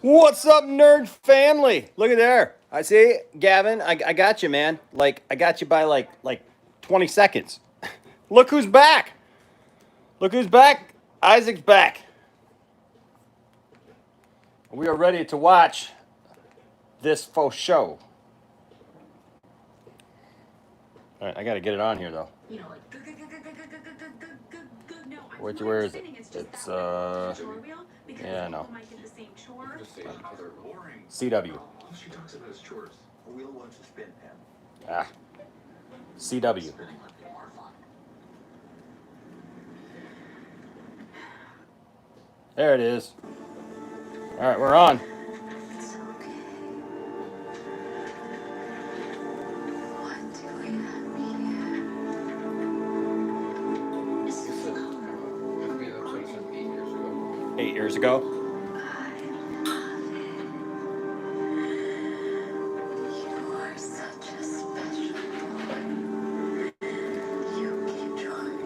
What's up, nerd family? Look at there. I see, Gavin. I got you, man. Like I got you by like 20 seconds. Look who's back. Look who's back. Isaac's back. We are ready to watch this faux show. All right, I got to get it on here though. Where is it? It's yeah, no. CW. She talks about his chores. A wheel wants to spin, Pam. Ah. CW. There it is. All right, we're on. It's okay. What do we have here? It's a flower. 8 years ago. I love it. You are such a special boy. You keep trying.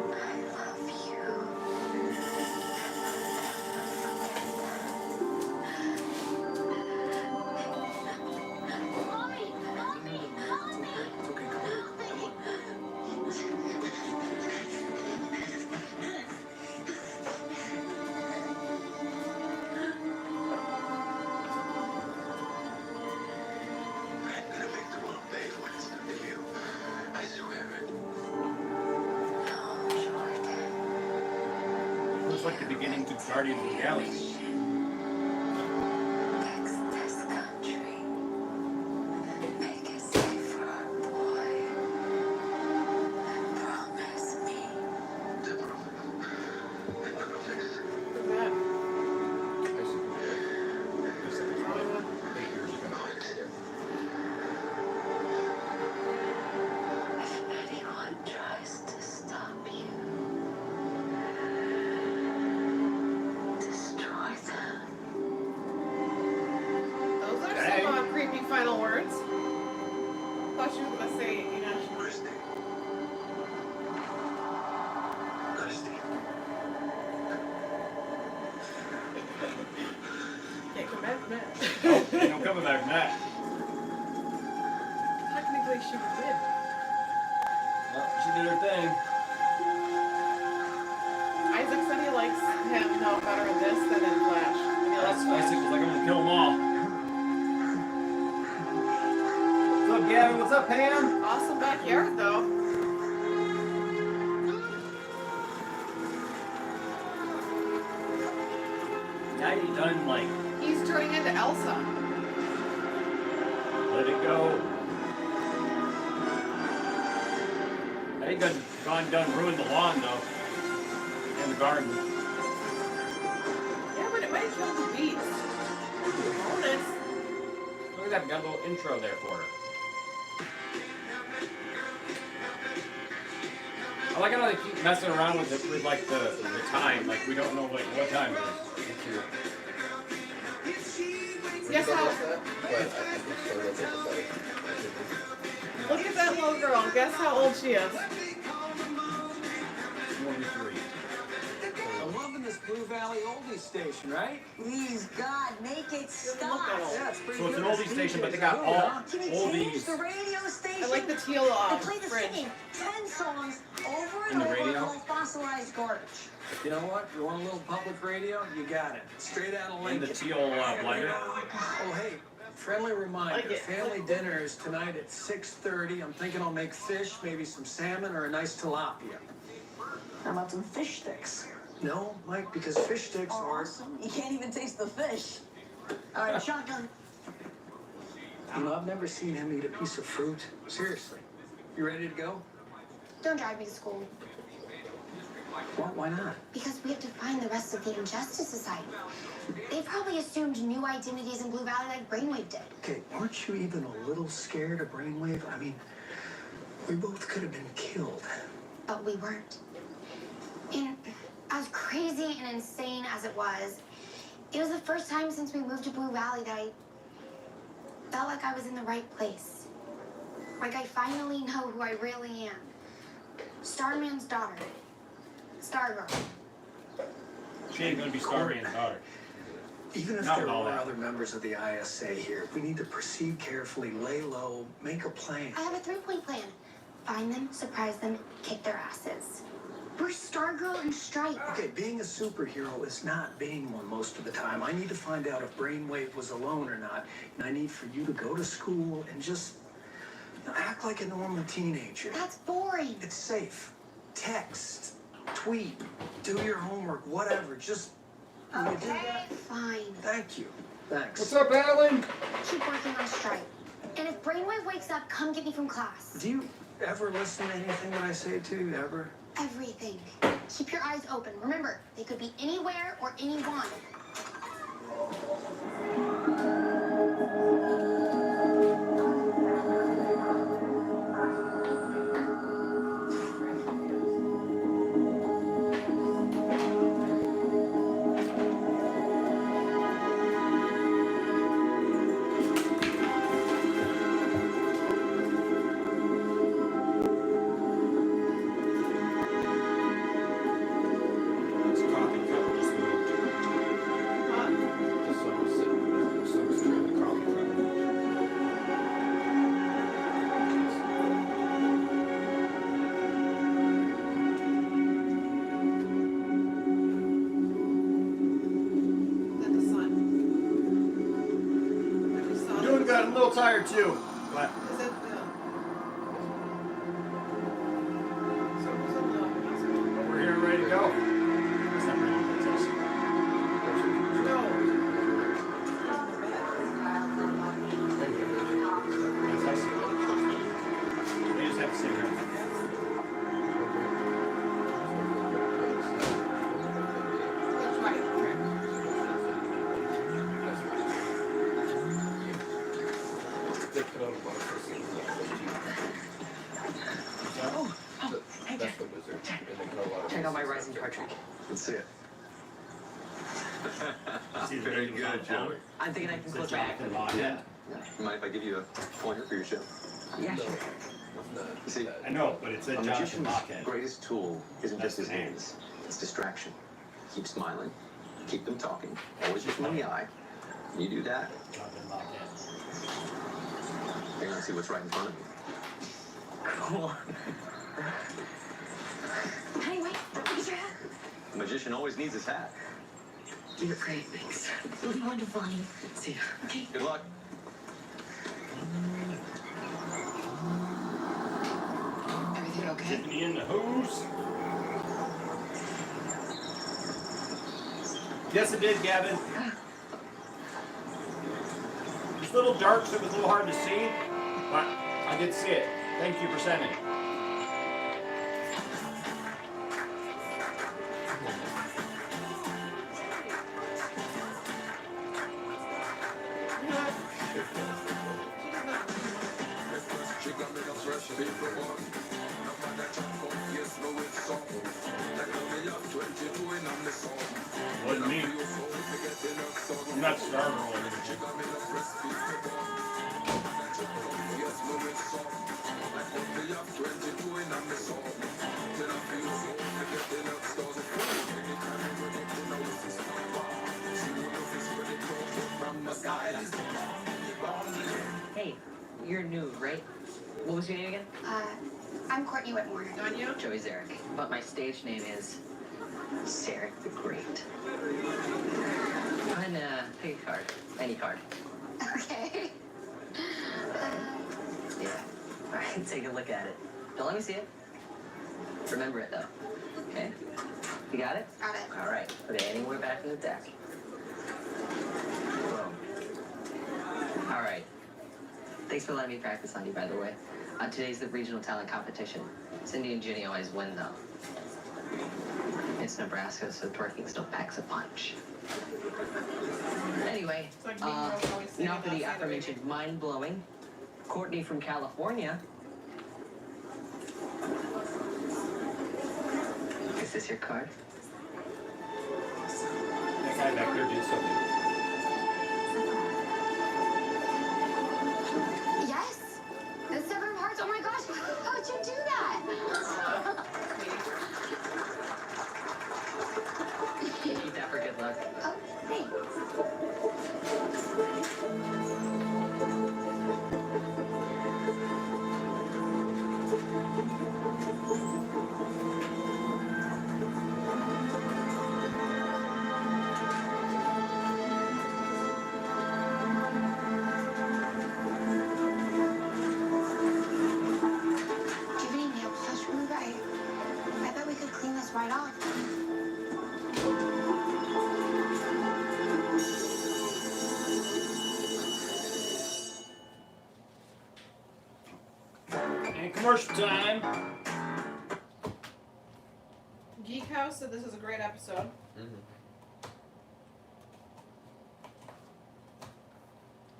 I love you. Mommy! Mommy! Mommy! It's okay, come on. I'm gonna make the world pay for what it's done to you. I swear it. Oh, Jordan. Looks like the beginning to Guardians of the Galaxy. Fix this country. Make it safe for our boy. Promise me. I promise. If anyone tries to stop you, destroy them. Those are some creepy final words. Thought you were gonna say, Christy. Christy. can't come back from that. Oh, ain't no coming back from that. Technically, she did. Well, she did her thing. Isaac said he likes him no better in this than in Flash. And he likes Isaac was like, I'm gonna kill them all. What's up, Gavin? What's up, Pam? awesome backyard though. Now you done like He's turning into Elsa. let it go. I think I've done ruined the lawn though. And the garden. Yeah, but it might kill the beets. Bonus. Look at that, got a little intro there for her. I like how they keep messing around with it with like the time. Like we don't know like what time it is. Guess how? Look at that little girl. Guess how old she is. 23. I'm loving this Blue Valley oldie station, right? Please, God, make it stop. Yeah, it's pretty So it's good. an oldie station, but they got all Can you change oldies the radio station? I like the teal They play the fridge. same 10 songs over In and the over radio? and all fossilized garbage. You know what? You want a little public radio? You got it. Straight out of in the Lincoln. teal blighter. Oh, hey, friendly reminder. Like it. Family dinner is tonight at 6:30. I'm thinking I'll make fish, maybe some salmon or a nice tilapia. How about some fish sticks? No, Mike, because fish sticks Oh, are... awesome. You can't even taste the fish. All right, shotgun. You know, I've never seen him eat a piece of fruit. Seriously. You ready to go? Don't drive me to school, Why not? because we have to find the rest of the Injustice Society. They probably assumed new identities in Blue Valley like Brainwave did. Okay, aren't you even a little scared of Brainwave? I mean, we both could have been killed. But we weren't. And as crazy and insane as it was the first time since we moved to Blue Valley that I felt like I was in the right place. Like I finally know who I really am. Starman's daughter. Stargirl. She ain't gonna be Starman's daughter. Even if Not there with all are that. other members of the ISA here, we need to proceed carefully, lay low, make a plan. I have a 3-point plan. Find them, surprise them, kick their asses. We're Stargirl and Stripe. Okay, being a superhero is not being one most of the time. I need to find out if Brainwave was alone or not. And I need for you to go to school and just act like a normal teenager. That's boring. It's safe. Text, tweet, do your homework, whatever. Just will you do that? Fine. Thank you. Thanks. What's up, Alan? Keep working on Stripe. And if Brainwave wakes up, come get me from class. Do you ever listen to anything that I say to you, ever? Everything. Keep your eyes open. Remember, they could be anywhere or anyone. It's coffee cup just moved. Just someone's sitting. Someone's trying the coffee cup. Is that the sun? Every sun. Doing good. I'm a little tired too. But Is that the... So who's on the hospital? we're here ready to go. That's not really what it is. No. Yes, I see it. They just have to sit here. That's right. Okay. Hey, Jack. Check out my rising cartridge. Let's see it. See the Very name good, on the Joey. I'm thinking I can It's a close my Jonathan active. Lockhead. Mind if I give you a pointer for your show? Yeah, sure. You see, I know, but it said a Jonathan magician's Lockhead. greatest tool isn't That's just his the name. hands. It's distraction. Keep smiling. Keep them talking. Always look them in the eye. You do that, Jonathan Lockhead. you're gonna see what's right in front of you. Cool. Anyway, look at your hat. A magician always needs his hat. You look great, thanks. Wonderful, honey. See ya. Okay. Good luck. Everything okay? Get me in the hose. Yes, it did, Gavin. It's a little dark, so it was a little hard to see, but I did see it. Thank you for sending it. Wasn't me. I'm not Stargirl anymore. Hey, you're new, right? What was your name again? I'm Courtney Whitmore. Anya? Joey Zarek. But my stage name is Zarek the Great. Go ahead and pick a card. Any card. Okay. Yeah. All right, take a look at it. Don't let me see it. Remember it, though. Okay? You got it? Got it. All right. Put it anywhere back in the deck. Boom. All right. Thanks for letting me practice on you, by the way. Today's the regional talent competition. Cindy and Ginny always win, though. It's Nebraska, so twerking still packs a punch. Anyway, It's like being girls always say now for about the Santa aforementioned mind-blowing Courtney from California. Is this your card? That guy back there did something. Yes. The 7 of Hearts. Oh my gosh. How'd you do that? right off. And commercial time. Geek House said this is a great episode.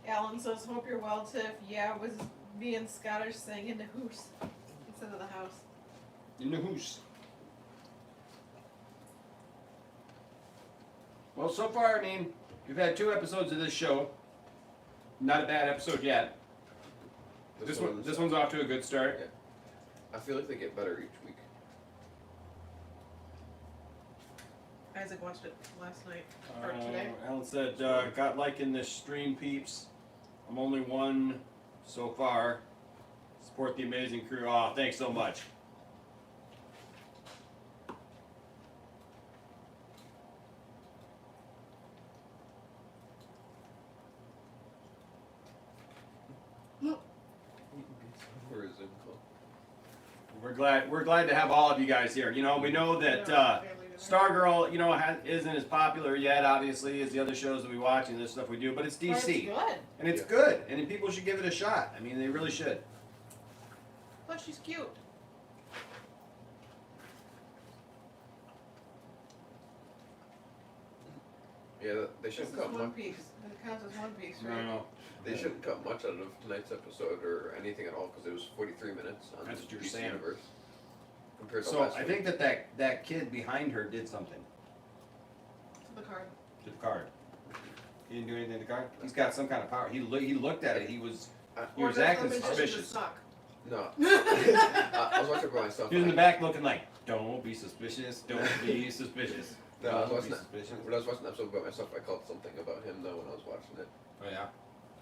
Alan says, hope you're well, Tiff. Yeah, was being Scottish saying in the hoose instead of the house. In the hoose. Well, so far, I mean, we've had 2 episodes of this show. Not a bad episode yet. This one's off to a good start. Yeah. I feel like they get better each week. Isaac watched it last night, or today. Alan said, got liking this stream, peeps. I'm only 1 so far. Support the amazing crew. Aw, thanks so much. Where is Icicle? We're glad to have all of you guys here. You know, we know that Stargirl, you know, isn't as popular yet, obviously, as the other shows that we watch and this stuff we do, but it's DC. But it's good. And it's good, and people should give it a shot. I mean, they really should. Plus, she's cute. Yeah, they This shouldn't is cut One much. Piece. It counts as One Piece, No, right? no. They shouldn't cut much out of tonight's episode or anything at all because it was 43 minutes on That's the what you're DC saying. universe. Compared to So last I week. think that kid behind her did something To the card. to the card. He didn't do anything to the card. He's got some kind of power. He looked at it. He was Or acting does the magician suspicious. just suck? No. I was watching it by myself. He was in the and back looking like, "Don't be suspicious. Don't be suspicious. No, I was Don't watching be that. suspicious." When I was watching the episode by myself, I called something about him though when I was watching it. Oh yeah.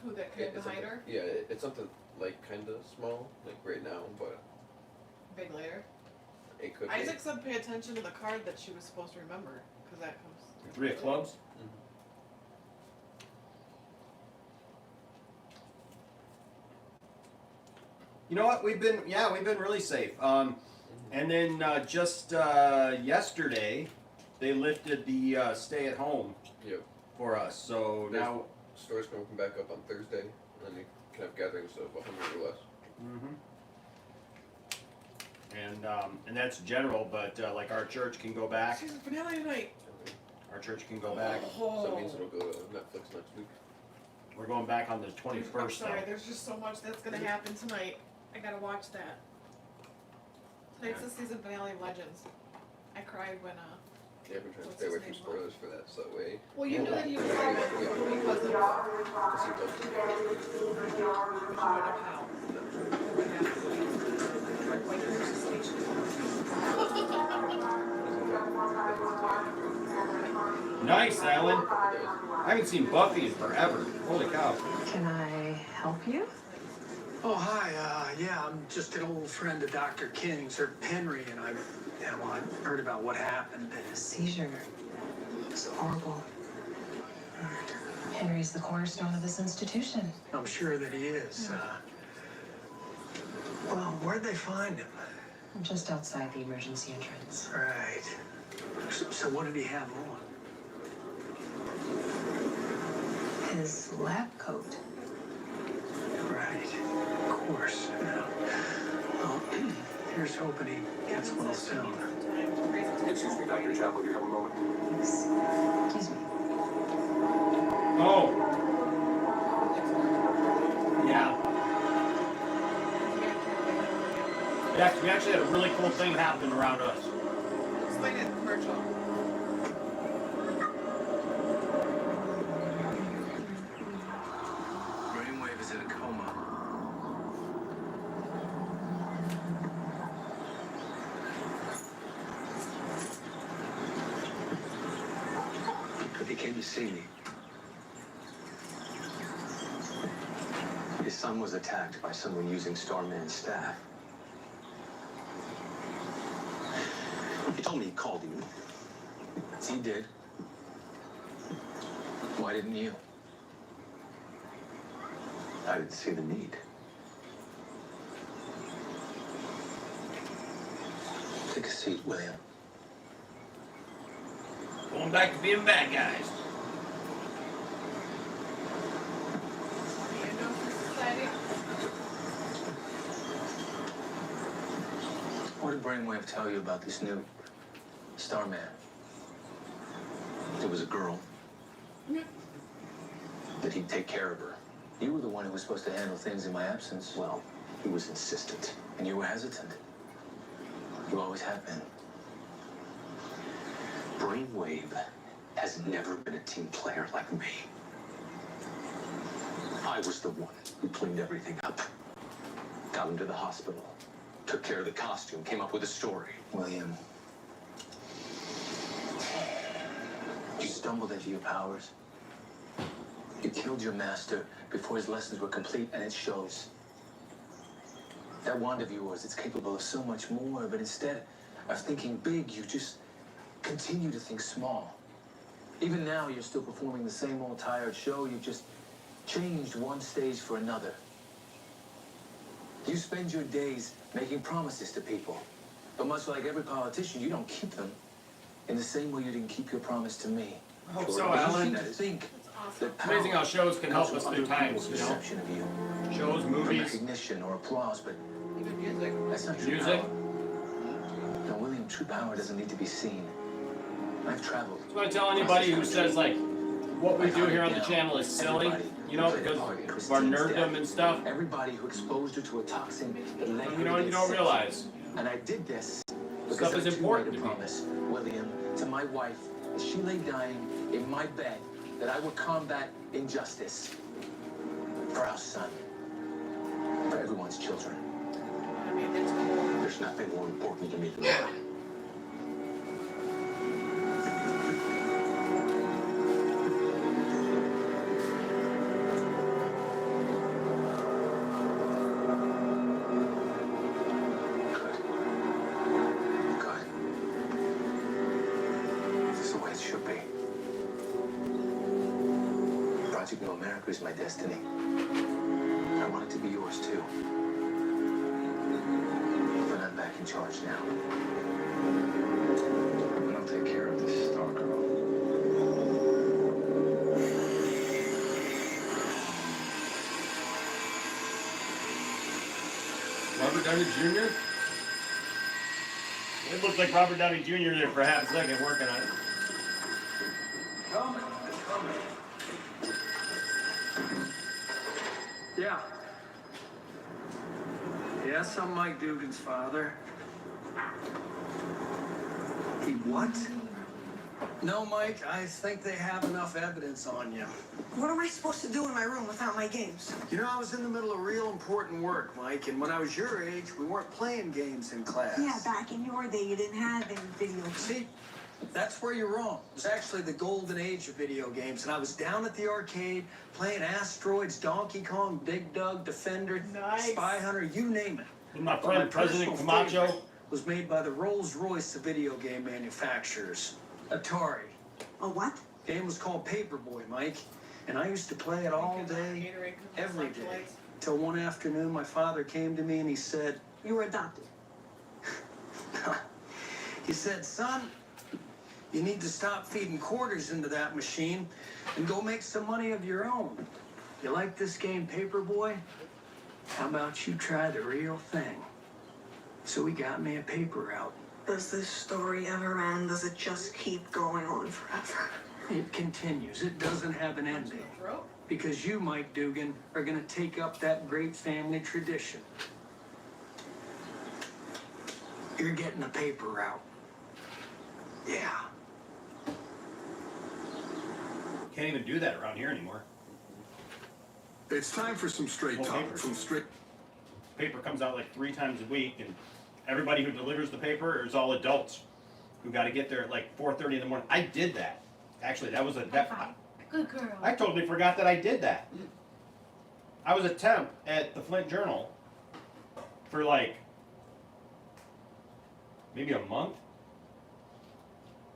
Who, that kid It's behind something- her? Yeah, it's something like kind of small, like right now, but Big later. it could Isaac said pay attention to the card that she was supposed to remember, because that comes. 3 of clubs. You know what? We've been really safe. And then just yesterday, they lifted the stay-at-home be. Yep. for us. So There's- now. Stores can open back up on Thursday, and then you can have gatherings of 100 or less. And that's general, but like our church can go back. Season finale tonight. Our church can go back. So that means it'll go to Netflix next week. We're going back on the I'm 21st. sorry, though. there's just so much that's gonna happen tonight. I gotta watch that. Tonight's the season finale of Legends. I cried when Yeah, I've been trying to What's stay his away from name? spoilers for that, so that way. well, you knew that he was coming because of Because he does. but you don't know how. What happened. Like, there's a station. Nice, Alan. I haven't seen Buffy in forever. Holy cow. Can I help you? Oh, hi. Yeah, I'm just an old friend of Dr. King's, or Henry, and I heard about what happened. A seizure. It's horrible. Henry's the cornerstone of this institution. I'm sure that he is. Well, where'd they find him? Just outside the emergency entrance. Right. So what did he have on? His lab coat. Right. Of course. Yeah. Well, here's hoping he gets well soon. Excuse me, Dr. Chapel, you have a moment? Excuse me. Oh. Yeah. We actually had a really cool thing happen around us. Explain it, commercial. Brainwave is in a coma. He came to see me. His son was attacked by someone using Starman's staff. He told me he called you. He did. Why didn't you? I didn't see the need. Take a seat, William. Going back to being bad guys. Society. What did Brainwave tell you about this new Starman? It was a girl. That he'd take care of her. You were the one who was supposed to handle things in my absence. Well, he was insistent. And you were hesitant. You always have been. Brainwave has never been a team player like me. I was the one who cleaned everything up. Got him to the hospital. Took care of the costume. Came up with a story. William. You stumbled into your powers. You killed your master before his lessons were complete, and it shows. That wand of yours, it's capable of so much more, but instead of thinking big, you just continue to think small. Even now, you're still performing the same old tired show. You've just changed one stage for another. You spend your days making promises to people, but much like every politician, you don't keep them in the same way you didn't keep your promise to me. I hope so, Alan. Think that It's amazing how shows can help us through times, you know? perception of you. Shows, From movies, recognition or applause, but Even music. that's not true music. power. No, William, true power doesn't need to be seen. I've traveled. So I tell anybody who says, like, what we do here on the channel is silly, you know, because of our nerddom and stuff. Everybody who exposed her to a toxin that led her You know, to you get don't sick. realize. And I did this Stuff is I too important made a to me. promise, William, to my wife, as she lay dying in my bed, that I would combat injustice for our son, for everyone's children. I mean, it's cool. There's nothing more important to me than that. Good. This is the way it should be. Project New America is my destiny. I want it to be yours too. But I'm back in charge now. And I'll take care of this star girl. Robert Downey Jr.? It looked like Robert Downey Jr. there for half a second working on it. Coming, coming. Yeah. Yes, I'm Mike Dugan's father. He what? No, Mike, I think they have enough evidence on you. What am I supposed to do in my room without my games? You know, I was in the middle of real important work, Mike, and when I was your age, we weren't playing games in class. Yeah, back in your day, you didn't have any video games. See, that's where you're wrong. It was actually the golden age of video games, and I was down at the arcade playing Asteroids, Donkey Kong, Big Doug, Defender, Nice. Spy Hunter, you name it. With my But friend President personal Camacho. favorite was made by the Rolls-Royce of video game manufacturers, Atari. A what? Game was called Paperboy, Mike, and I used to play it all day, Gatorade, every day. electrolytes. Till one afternoon, my father came to me and he said, You were adopted. he said, son, you need to stop feeding quarters into that machine and go make some money of your own. You like this game, Paperboy? How about you try the real thing? So he got me a paper route. Does this story ever end? Does it just keep going on forever? It continues. It doesn't have an ending. Throat? Because you, Mike Dugan, are going to take up that great family tradition. You're getting a paper route. Yeah. Can't even do that around here anymore. It's time for some straight Well, talk paper. from straight. Paper comes out like 3 times a week, and everybody who delivers the paper is all adults who got to get there at like 4:30 in the morning. I did that. Actually, that was a Good girl. I totally forgot that I did that. I was a temp at the Flint Journal for like maybe a month.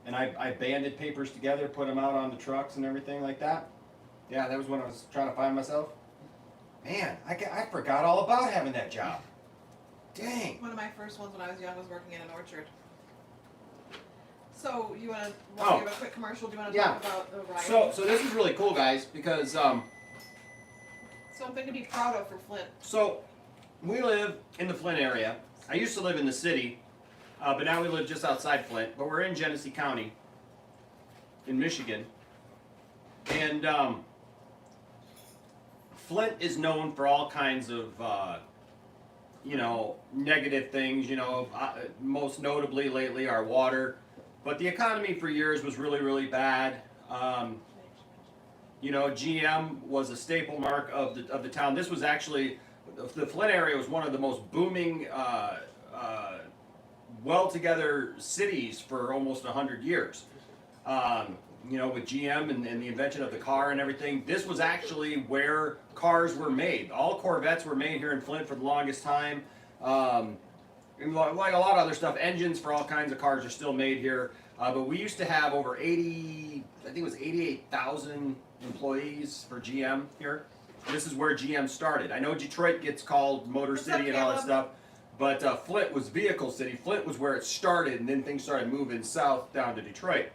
And I banded papers together, put them out on the trucks and everything like that. Yeah, that was when I was trying to find myself. Man, I forgot all about having that job. Dang. One of my first ones when I was young was working in an orchard. So you want to Oh. give a quick commercial? Do you want to Yeah. talk about the riot? So this is really cool, guys, because Something to be proud of for Flint. so we live in the Flint area. I used to live in the city, but now we live just outside Flint. But we're in Genesee County, in Michigan, and Flint is known for all kinds of negative things. Most notably lately our water, but the economy for years was really, really bad. GM was a staple mark of the town. This was actually, the Flint area was one of the most booming, well-together cities for almost 100 years. With GM and the invention of the car and everything, this was actually where cars were made. All Corvettes were made here in Flint for the longest time. And like a lot of other stuff, engines for all kinds of cars are still made here. But we used to have over 88,000 employees for GM here. This is where GM started. I know Detroit gets called Motor City and all that stuff, but Flint was Vehicle City. Flint was where it started, and then things started moving south down to Detroit.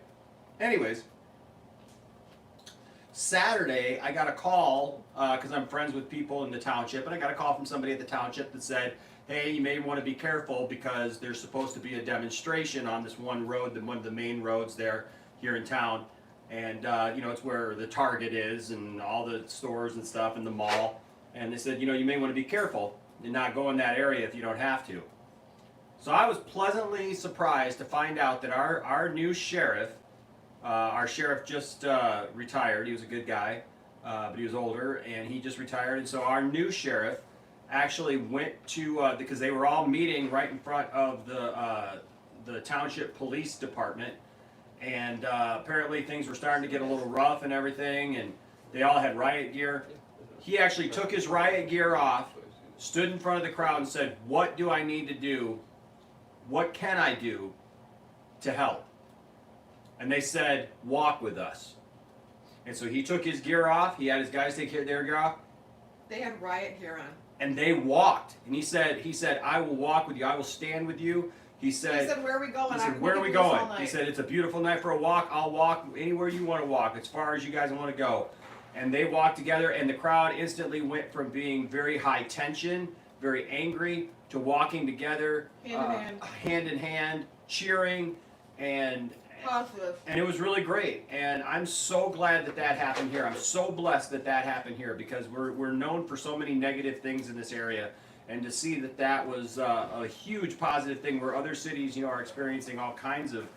Anyways, Saturday I got a call, because I'm friends with people in the township, and I got a call from somebody at the township that said, hey, you may want to be careful because there's supposed to be a demonstration on this one road, one of the main roads here in town. And, it's where the Target is and all the stores and stuff and the mall. And they said, you may want to be careful and not go in that area if you don't have to. So I was pleasantly surprised to find out that our new sheriff, our sheriff just retired. He was a good guy, but he was older, and he just retired. And so our new sheriff actually went to, because they were all meeting right in front of the township police department. And apparently things were starting to get a little rough and everything, and they all had riot gear. He actually took his riot gear off, stood in front of the crowd and said, what do I need to do? What can I do to help? And they said, walk with us. And so he took his gear off. He had his guys take their gear off. They had riot gear on. And they walked. And he said, I will walk with you. I will stand with you. He said, where are we going? He said, where are we going? He said, it's a beautiful night for a walk. I'll walk anywhere you want to walk, as far as you guys want to go. And they walked together, and the crowd instantly went from being very high tension, very angry, to walking together, hand in hand, cheering, and positive. And it was really great. And I'm so glad that happened here. I'm so blessed that happened here, because we're known for so many negative things in this area. And to see that was a huge positive thing, where other cities, are experiencing all kinds of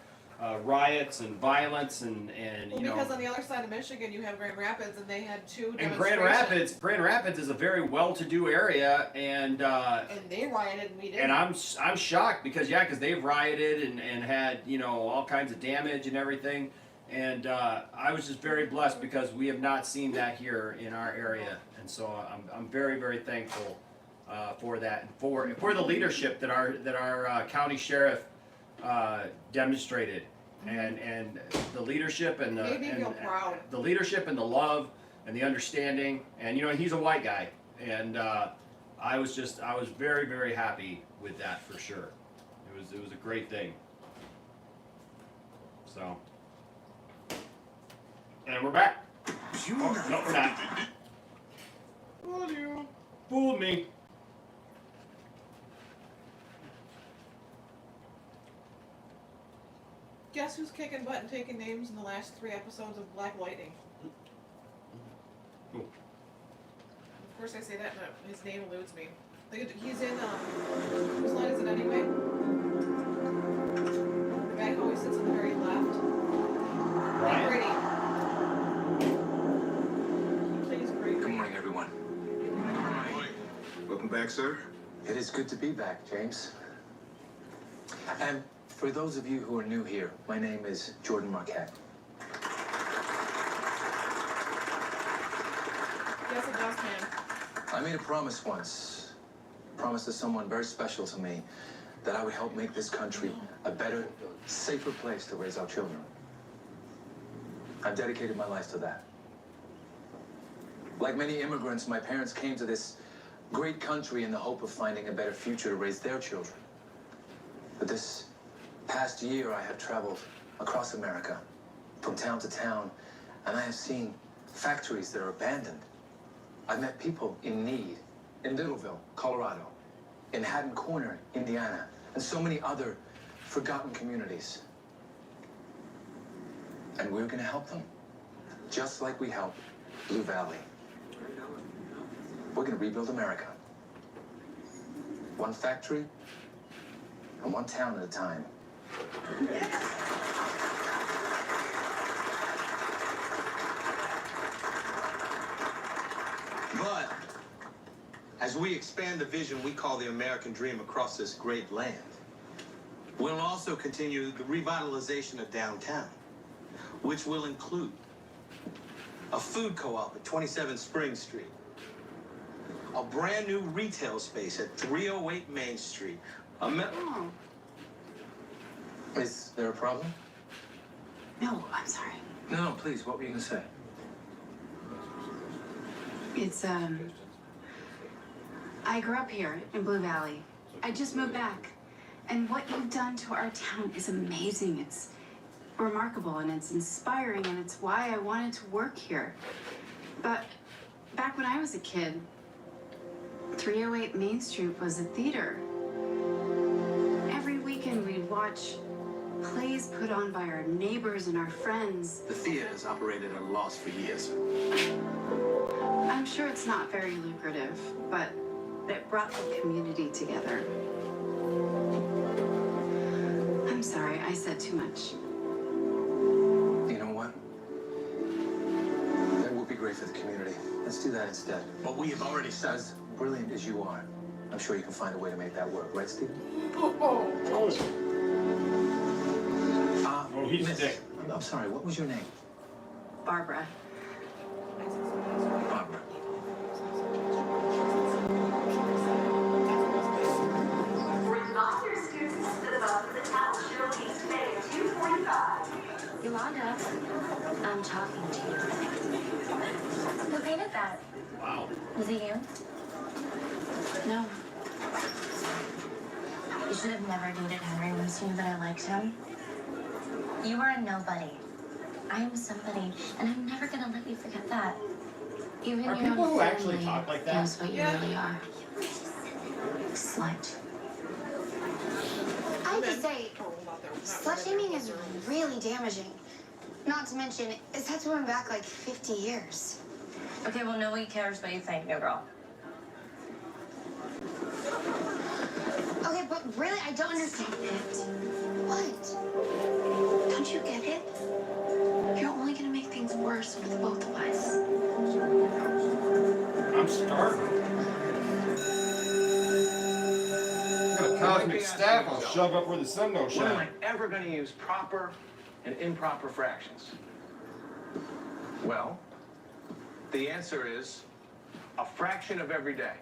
riots and violence and because on the other side of Michigan you have Grand Rapids, and they had two and demonstrations. Grand Rapids is a very well-to-do area, and they rioted and we didn't. And I'm shocked because they've rioted and had all kinds of damage and everything, and I was just very blessed because we have not seen that here in our area, and so I'm very, very thankful for that, and for the leadership that our county sheriff demonstrated, and the leadership and the leadership and the love and the understanding, and he's a white guy, and I was very, very happy with that for sure. It was a great thing. So, and we're back. Oh, no, we're not. Fooled you. Fooled me. Guess who's kicking butt and taking names in the last 3 episodes of Black Lightning? Cool. Of course I say that, but his name eludes me. He's in, whose line is it anyway? The guy who always sits on the very left. Ryan? Brady. He plays great. Good morning, everyone. Good morning. Welcome back, sir. It is good to be back, James. And for those of you who are new here, my name is Jordan Marquette. Yes, it does, man. I made a promise once, a promise to someone very special to me, that I would help make this country a better, safer place to raise our children. I've dedicated my life to that. Like many immigrants, my parents came to this great country in the hope of finding a better future to raise their children. But this past year, I have traveled across America, from town to town, and I have seen factories that are abandoned. I've met people in need in Littleville, Colorado, in Haddon Corner, Indiana, and so many other forgotten communities. And we're gonna help them, just like we helped Blue Valley. We're gonna rebuild America. One factory and one town at a time. But as we expand the vision we call the American dream across this great land, we'll also continue the revitalization of downtown, which will include a food co-op at 27 Spring Street, a brand new retail space at 308 Main Street, Is there a problem? No, I'm sorry. No, please, what were you gonna say? It's, I grew up here in Blue Valley. I just moved back. And what you've done to our town is amazing. It's remarkable and it's inspiring and it's why I wanted to work here. But back when I was a kid, 308 Main Street was a theater. Every weekend we'd watch plays put on by our neighbors and our friends. The theater's operated at a loss for years. I'm sure it's not very lucrative, but it brought the community together. I'm sorry, I said too much. You know what? That would be great for the community. Let's do that instead. but we have already said. As brilliant as you are, I'm sure you can find a way to make that work, right, Stephen? Oh, he's Miss, sick. I'm sorry, what was your name? Barbara. Barbara. Reminder students to the bus of the talent show needs today at 2:45. Yolanda, I'm talking to you. Who painted that? Wow. Was it you? No. You should have never dated Henry once you knew that I liked him. You are a nobody. I am somebody, and I'm never gonna let you forget that. Even Are your people own who actually family talk like that? knows what you Yeah. really are. Slut. I have to say, Told about their- not slut really shaming their is girls. really damaging. Not to mention, it sets women back like 50 years. Okay, well, nobody cares what you think, new girl. Okay, but really, I don't understand it. What? Don't you get it? You're only gonna make things worse for the both of us. I'm starving. Got a cosmic staff I'll shove up where the sun don't When am I shine. ever going to use proper and improper fractions? Well, the answer is a fraction of every day.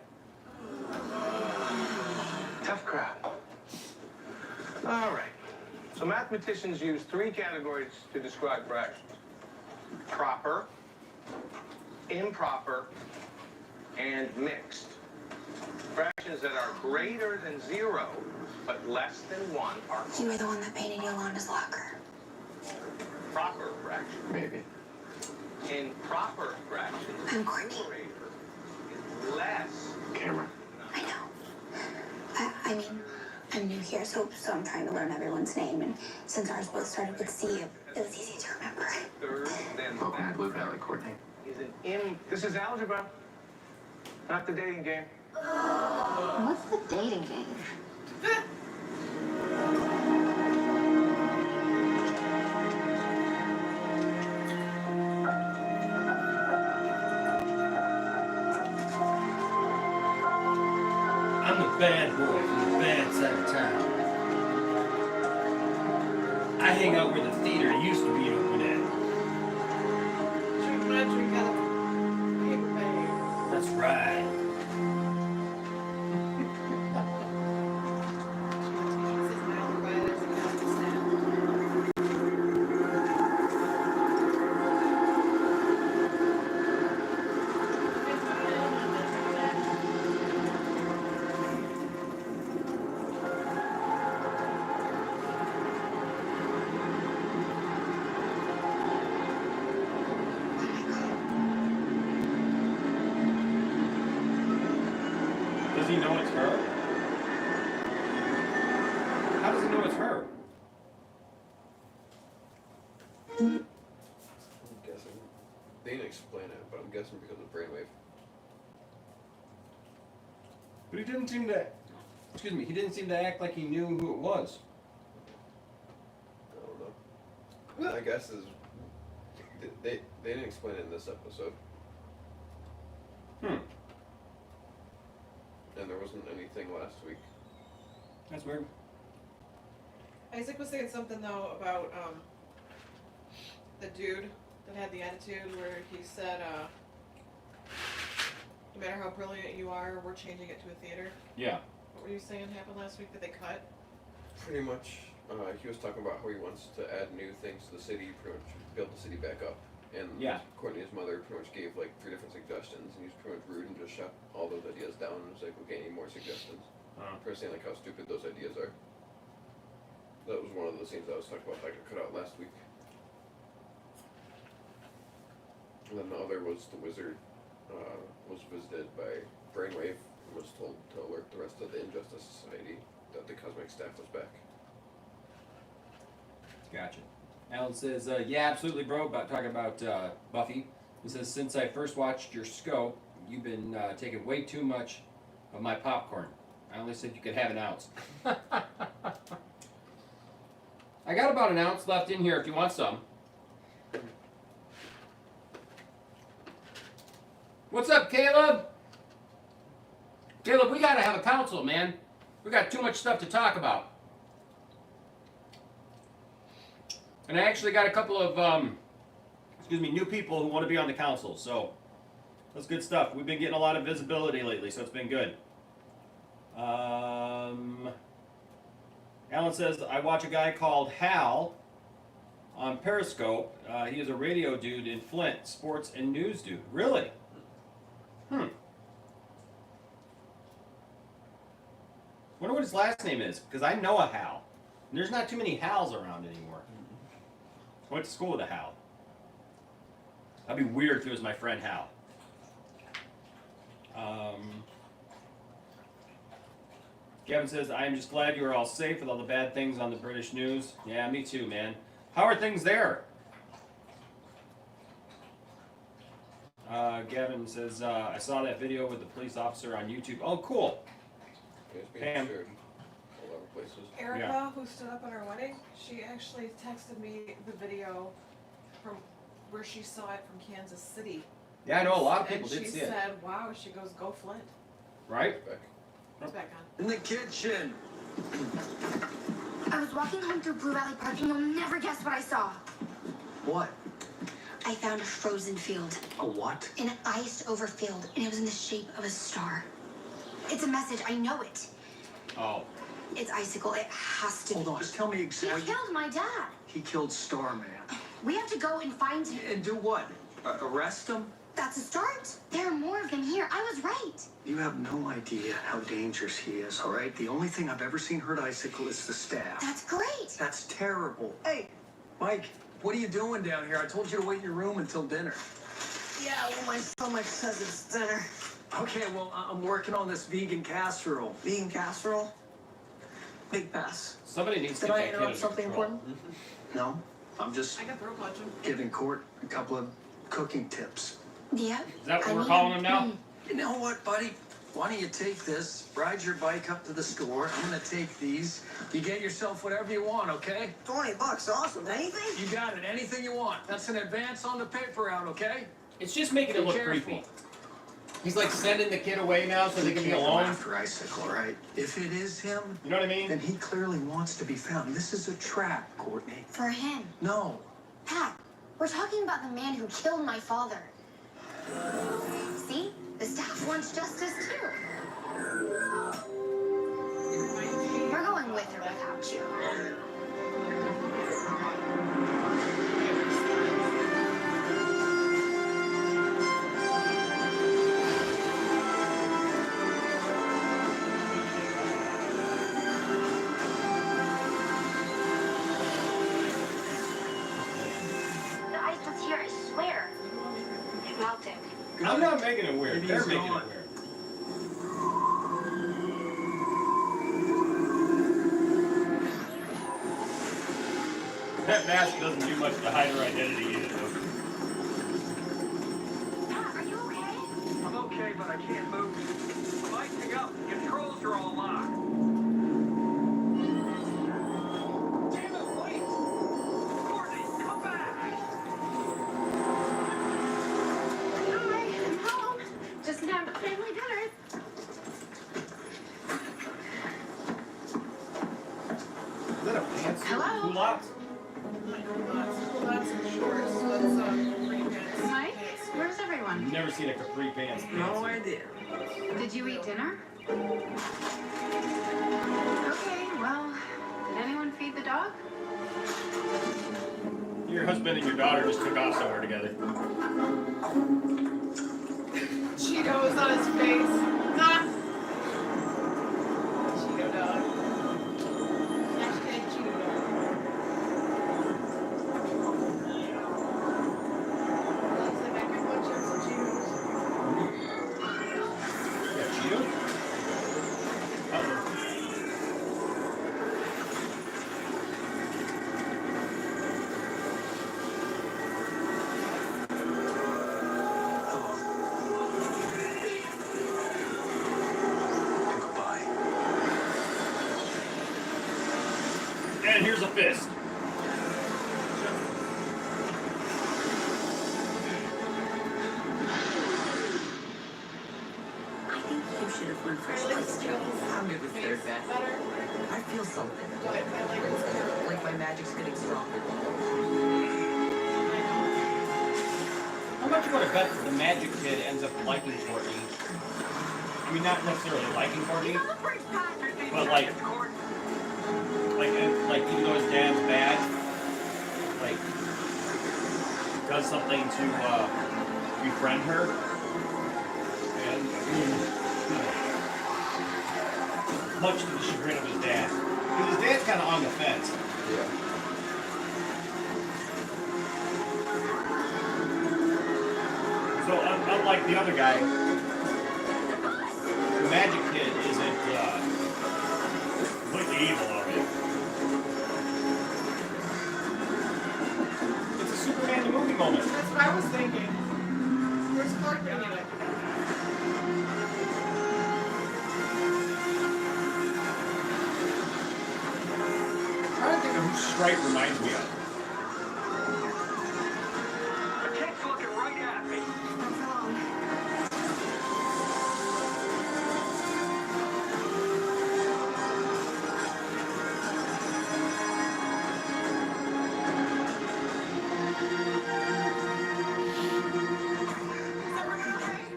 Tough crowd. All right. So mathematicians use three categories to describe fractions: proper, improper, and mixed. Fractions that are greater than 0 but less than 1 are You were the one that painted Yolanda's locker. proper fractions. Maybe. Improper fractions. I'm Courtney. Numerator is less. Cameron. I know. I mean, I'm new here, so I'm trying to learn everyone's name. And since ours both started with C, it was easy to remember. Third than Welcome that to Blue Valley, Courtney. is an This is algebra, not the dating game. What's the dating game? I'm the bad boy from the bad side of town. I hang out where the theater used to be open at. Too much, we got a big bag. That's right. This is my only way there's a cosmic staff. know it's her? How does he know it's her? I'm guessing. They didn't explain it, but I'm guessing because of brainwave. But he didn't seem to. Excuse me. He didn't seem to act like he knew who it was. I don't know. My guess is they didn't explain it in this episode. Hmm. And there wasn't anything last week. That's weird. Isaac was saying something though about the dude that had the attitude where he said, no matter how brilliant you are, we're changing it to a theater. Yeah. What were you saying happened last week that they cut? Pretty much, he was talking about how he wants to add new things to the city, pretty much build the city back up. And Yeah. Courtney's mother pretty much gave like 3 different suggestions, and he was pretty much rude and just shut all those ideas down and was like, okay, any more suggestions? Pretty saying like how stupid those ideas are. That was one of the scenes I was talking about that I could cut out last week. And then the other was the wizard was visited by Brainwave and was told to alert the rest of the Injustice Society that the cosmic staff was back. Gotcha. Alan says, yeah, absolutely, bro. Talking about Buffy. He says, since I first watched your scope, you've been taking way too much of my popcorn. I only said you could have an ounce. I got about an ounce left in here if you want some. What's up, Caleb? Caleb, we gotta have a council, man. We got too much stuff to talk about. And I actually got a couple of, new people who want to be on the council. So that's good stuff. We've been getting a lot of visibility lately, so it's been good. Alan says, I watch a guy called Hal on Periscope. He is a radio dude in Flint, sports and news dude. Really? Wonder what his last name is, because I know a Hal. And there's not too many Hals around anymore. I went to school with a Hal. That'd be weird if it was my friend Hal. Gavin says, I am just glad you are all safe with all the bad things on the British news. Yeah, me too, man. How are things there? Gavin says, I saw that video with the police officer on YouTube. Oh, cool. It's being Pam. shared all over places. Erica, who stood up at our wedding, she actually texted me the video from where she saw it from Kansas City. Yeah, I know a lot of people and did see she it. said, wow, she goes, go Flint. Right? Back. It's back on. In the kitchen. I was walking home through Blue Valley Park and you'll never guess what I saw. What? I found a frozen field. A what? An iced over field, and it was in the shape of a star. It's a message, I know it. Oh. It's Icicle, it has to Hold be. on, just tell me He exactly. killed my dad. He killed Starman. We have to go and find him. And do what? Arrest him? That's a start. There are more of them here. I was right. You have no idea how dangerous he is, all right? The only thing I've ever seen hurt Icicle is the staff. That's great. That's terrible. Hey, Mike, what are you doing down here? I told you to wait in your room until dinner. Yeah, well, my stomach says it's dinner. Okay, well, I'm working on this vegan casserole. Vegan casserole? Big pass. Somebody needs to Did get I that kid interrupt under something control. important? No, I'm just I got throat punching. giving Court a couple of cooking tips. Yeah. Is that what we're calling him now? You know what, buddy? Why don't you take this, ride your bike up to the store. I'm gonna take these. You get yourself whatever you want, okay? $20, awesome. Anything? You got it, anything you want. That's an advance on the paper out, okay? It's just making it Be look careful. creepy. He's like sending the kid away now so they You can be can't go alone. after Icicle, right? If it is him, You know what I mean? then he clearly wants to be found. This is a trap, Courtney. For him. No. Pat, we're talking about the man who killed my father. See? The staff wants justice too. We're going with or without you. The ice was here, I swear. It melted. I'm not making it weird. Maybe They're he's making gone. it weird. That mask doesn't do much to hide her identity either, though. Pat, are you okay? I'm okay, but I can't move. I'm icing up. The controls are all locked. Damn it, wait! Courtney, come back! Hi, I'm home. Just now family dinner. Is that a pants? Hello? Culottes? Lots of shorts. That's free pants. Mike, where's everyone? I've never seen a capri pants. No idea. Did you eat dinner? Okay, well, did anyone feed the dog? Your husband and your daughter just took off somewhere together. Cheetos on his face. Ah. Cheeto dog. Hashtag Cheeto dog. Looks like I could watch out some Cheetos. Yeah, Cheetos? Uh-oh. And goodbye. And here's a fist. I think you should have went first Like place, Joe. I'm good with third best. better. I feel something. But I like this better. Like my magic's getting stronger. How much would I bet that the magic kid ends up liking Courtney? I mean, not necessarily liking Courtney, but like even though his dad's bad, like does something to befriend her, and much to the chagrin of his dad, because his dad's kind of on the fence. Yeah. So unlike the other guy, the magic kid isn't completely evil already. It's a Superman the movie moment. That's what I was thinking. Where's Clark bringing it? I'm trying to think of who Stripe reminds me of. The kid's looking right at me. What's wrong?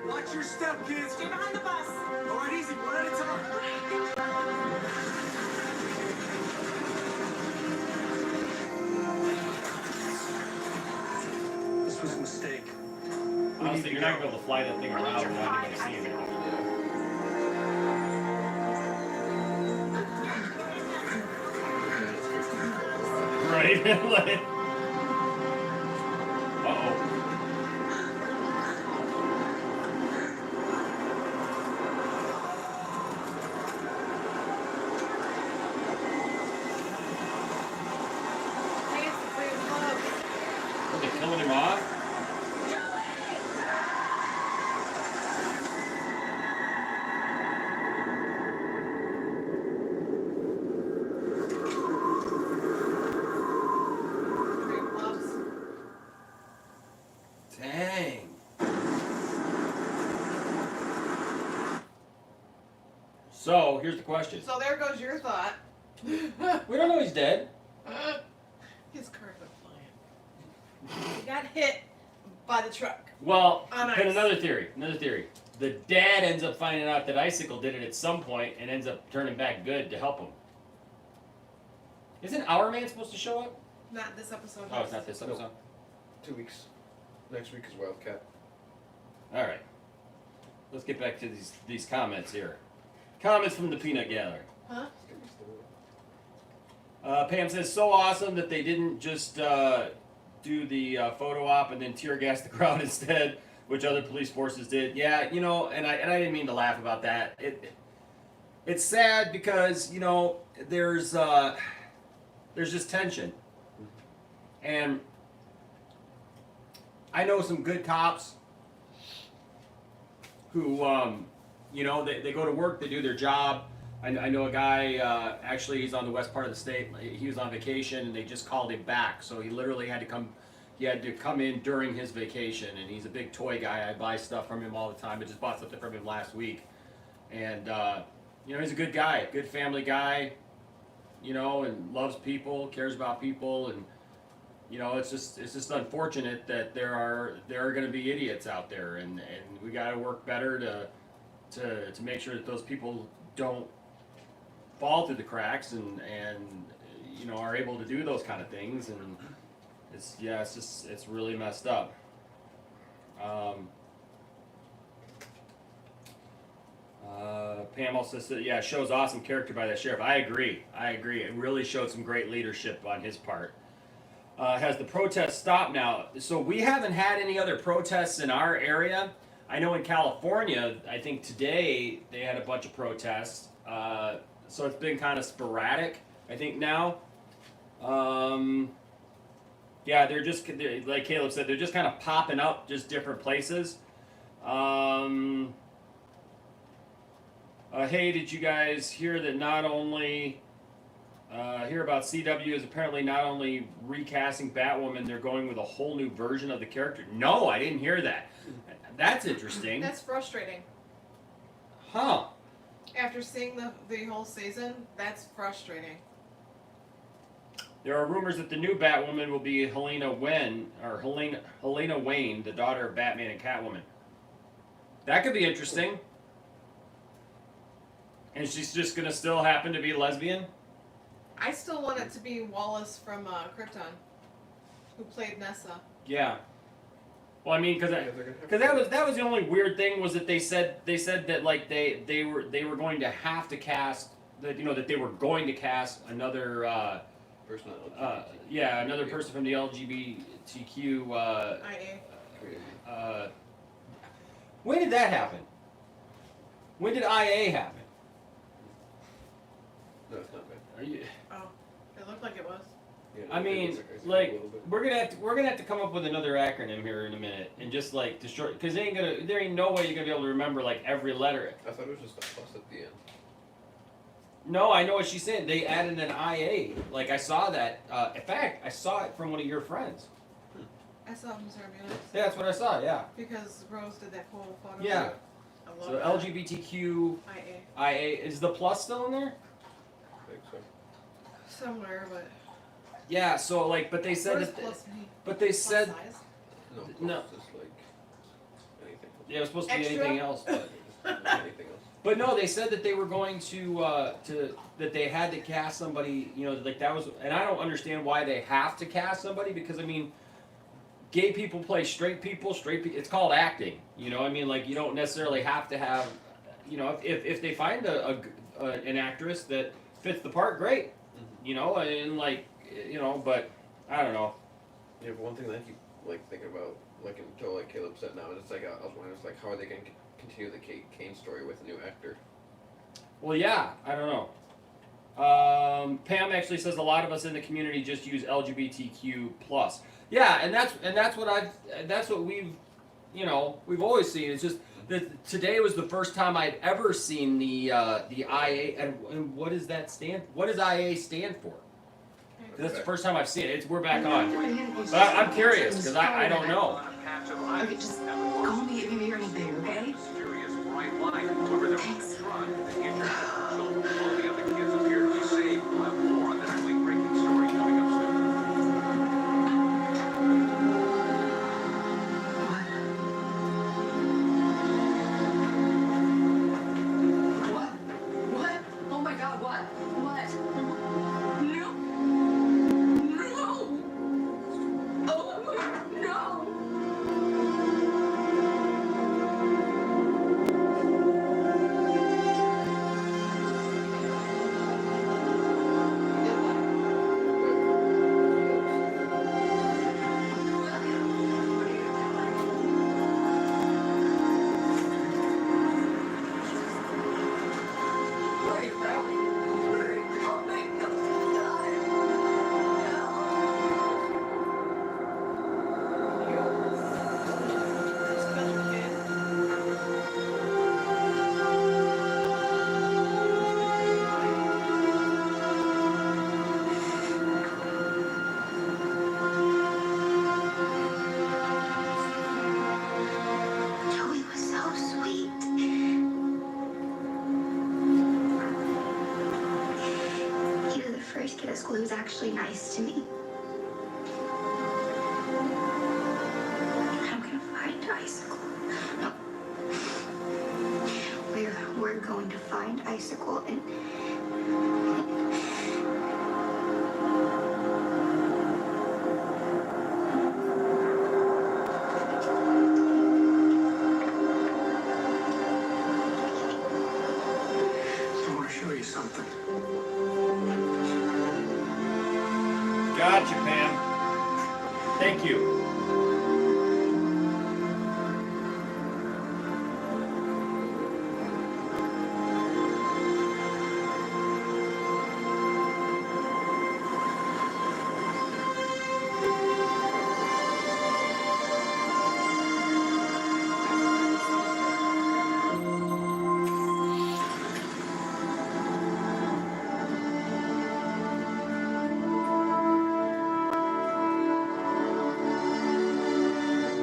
Watch your step, kids. Stay behind the bus. All right, easy, one at a time. This was a mistake. Honestly, you're not going to be able to fly that thing around without anybody seeing it. Right? Like, uh-oh. Hey, it's the free club. Are they killing him off? Free clubs. Dang. So, here's the question. So there goes your thought. We don't know he's dead. His car's flying. He got hit by the truck. Well, On then ice. another theory. The dad ends up finding out that Icicle did it at some point and ends up turning back good to help him. Isn't Our Man supposed to show up? Not this episode. Oh, it's not this episode? 2 weeks. Next week is Wildcat. Alright. Let's get back to these comments here. Comments from the Peanut Gallery. Huh? Pam says, so awesome that they didn't just do the photo op and then tear gas the crowd instead, which other police forces did. Yeah, you know, and I didn't mean to laugh about that. It's sad because, you know, there's just tension. And I know some good cops who, you know, they go to work, they do their job. I know a guy, actually, he's on the west part of the state. He was on vacation, and they just called him back. So he literally had to come. He had to come in during his vacation, and he's a big toy guy. I buy stuff from him all the time. I just bought something from him last week, and you know, he's a good guy, good family guy. You know, and loves people, cares about people, and you know, it's just unfortunate that there are going to be idiots out there, and we got to work better to make sure that those people don't fall through the cracks and you know, are able to do those kind of things. And it's really messed up. Pam also said, yeah, shows awesome character by the sheriff. I agree. It really showed some great leadership on his part. Has the protest stopped now? So we haven't had any other protests in our area. I know in California, I think today they had a bunch of protests. So it's been kind of sporadic, I think now. Yeah, they're like Caleb said, they're just kind of popping up, just different places. Hey, did you guys hear that not only hear about CW is apparently not only recasting Batwoman, they're going with a whole new version of the character? No, I didn't hear that. That's interesting. That's frustrating. Huh. After seeing the whole season, that's frustrating. There are rumors that the new Batwoman will be Helena Wayne, the daughter of Batman and Catwoman. That could be interesting. And she's just gonna still happen to be lesbian? I still want it to be Wallace from Krypton, who played Nessa. Yeah. Well, I mean, because that was the only weird thing, was that they said that like they were going to have to cast that, you know, that they were going to cast another person. Another person from the LGBTQ. IA. When did that happen? When did IA happen? No, it's not bad. Are you? Oh, it looked like it was. Yeah, I mean, like, we're gonna have to come up with another acronym here in a minute, and just like to short, because there ain't no way you're gonna be able to remember like every letter. I thought it was just a plus at the end. No, I know what she's saying. They added an IA. Like, I saw that. In fact, I saw it from one of your friends. I saw it from Sarah Munoz. Yeah, that's what I saw. Yeah. Because Rose did that cool photo. Yeah. I So love LGBTQ IA. IA, is the plus still in there? I think so. Somewhere, but. Yeah. So like, but they said What does that. plus mean? But they Plus said. size? No, plus No. just like anything. Yeah, it was supposed to be Extra? anything else, but. Anything else. But no, they said that they were going to that they had to cast somebody, you know, like that was, and I don't understand why they have to cast somebody, because I mean, gay people play straight people, it's called acting, you know, I mean, like, you don't necessarily have to have, you know, if they find an actress that fits the part, great, you know, and like, you know, but I don't know. Yeah, but one thing that I keep like thinking about, like until like Caleb said now, it's like I was wondering, it's like how are they going to continue the Kane story with a new actor? Well, yeah, I don't know. Pam actually says a lot of us in the community just use LGBTQ plus. Yeah, and that's what we've, you know, we've always seen. It's just that today was the first time I'd ever seen the IA, and what does that stand? What does IA stand for? That's the first time I've seen it. We're back on. But I'm curious because I don't know. Okay, just call me if you hear anything, okay? Thanks. What? Oh my God, what? What? No. No. Oh, no. actually nice to me. I'm gonna find Icicle. No. We're going to find Icicle and I want to show you something. Gotcha, Pam. Thank you.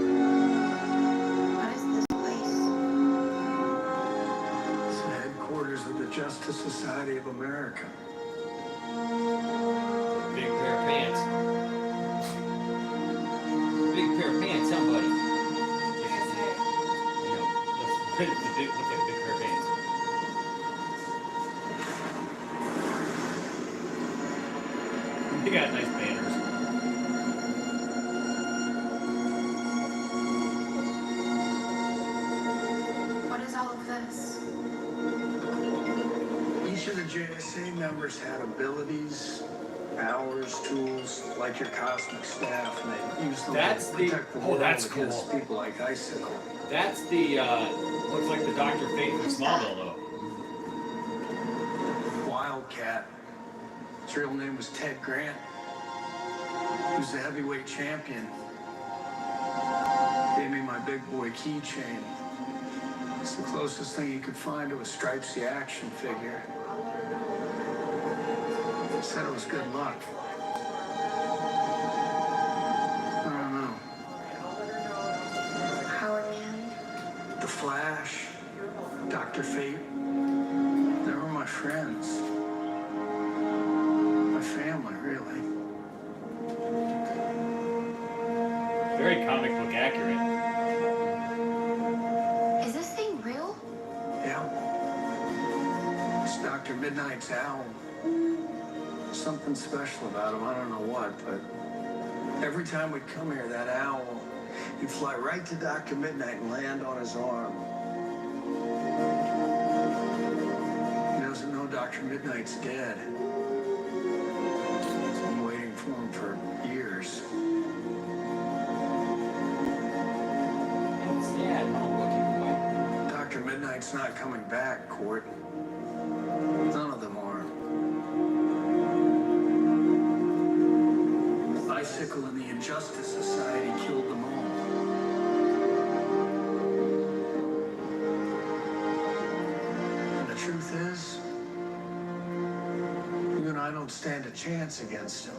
What is this place? It's the headquarters of the Justice Society of America. Big pair of pants. Big pair of pants, somebody. You know, looks like a big pair of pants. They got nice banners. What is all of this? Each of the JSA members had abilities, powers, tools, like your cosmic staff, and they used them That's to the- protect the oh, world that's against cool. people like Icicle. That's the, looks like the Dr. Fate from Smallville, though. Wildcat. His real name was Ted Grant. He was the heavyweight champion. Gave me my big boy keychain. It's the closest thing you could find to a Stripes the action figure. Said it was good luck. I don't know. Howard Man? The Flash, Dr. Fate, they were my friends. My family, really. Very comic book accurate. Is this thing real? Yeah. It's Dr. Midnight's owl. Something special about him, I don't know what, but every time we'd come here, that owl, he'd fly right to Dr. Midnight and land on his arm. He doesn't know Dr. Midnight's dead. He's been waiting for him for years. Yeah, no, Dr. Midnight's not coming back, Court. None of them are. Icicle and the Injustice Society killed them all. And the truth is, you and I don't stand a chance against him.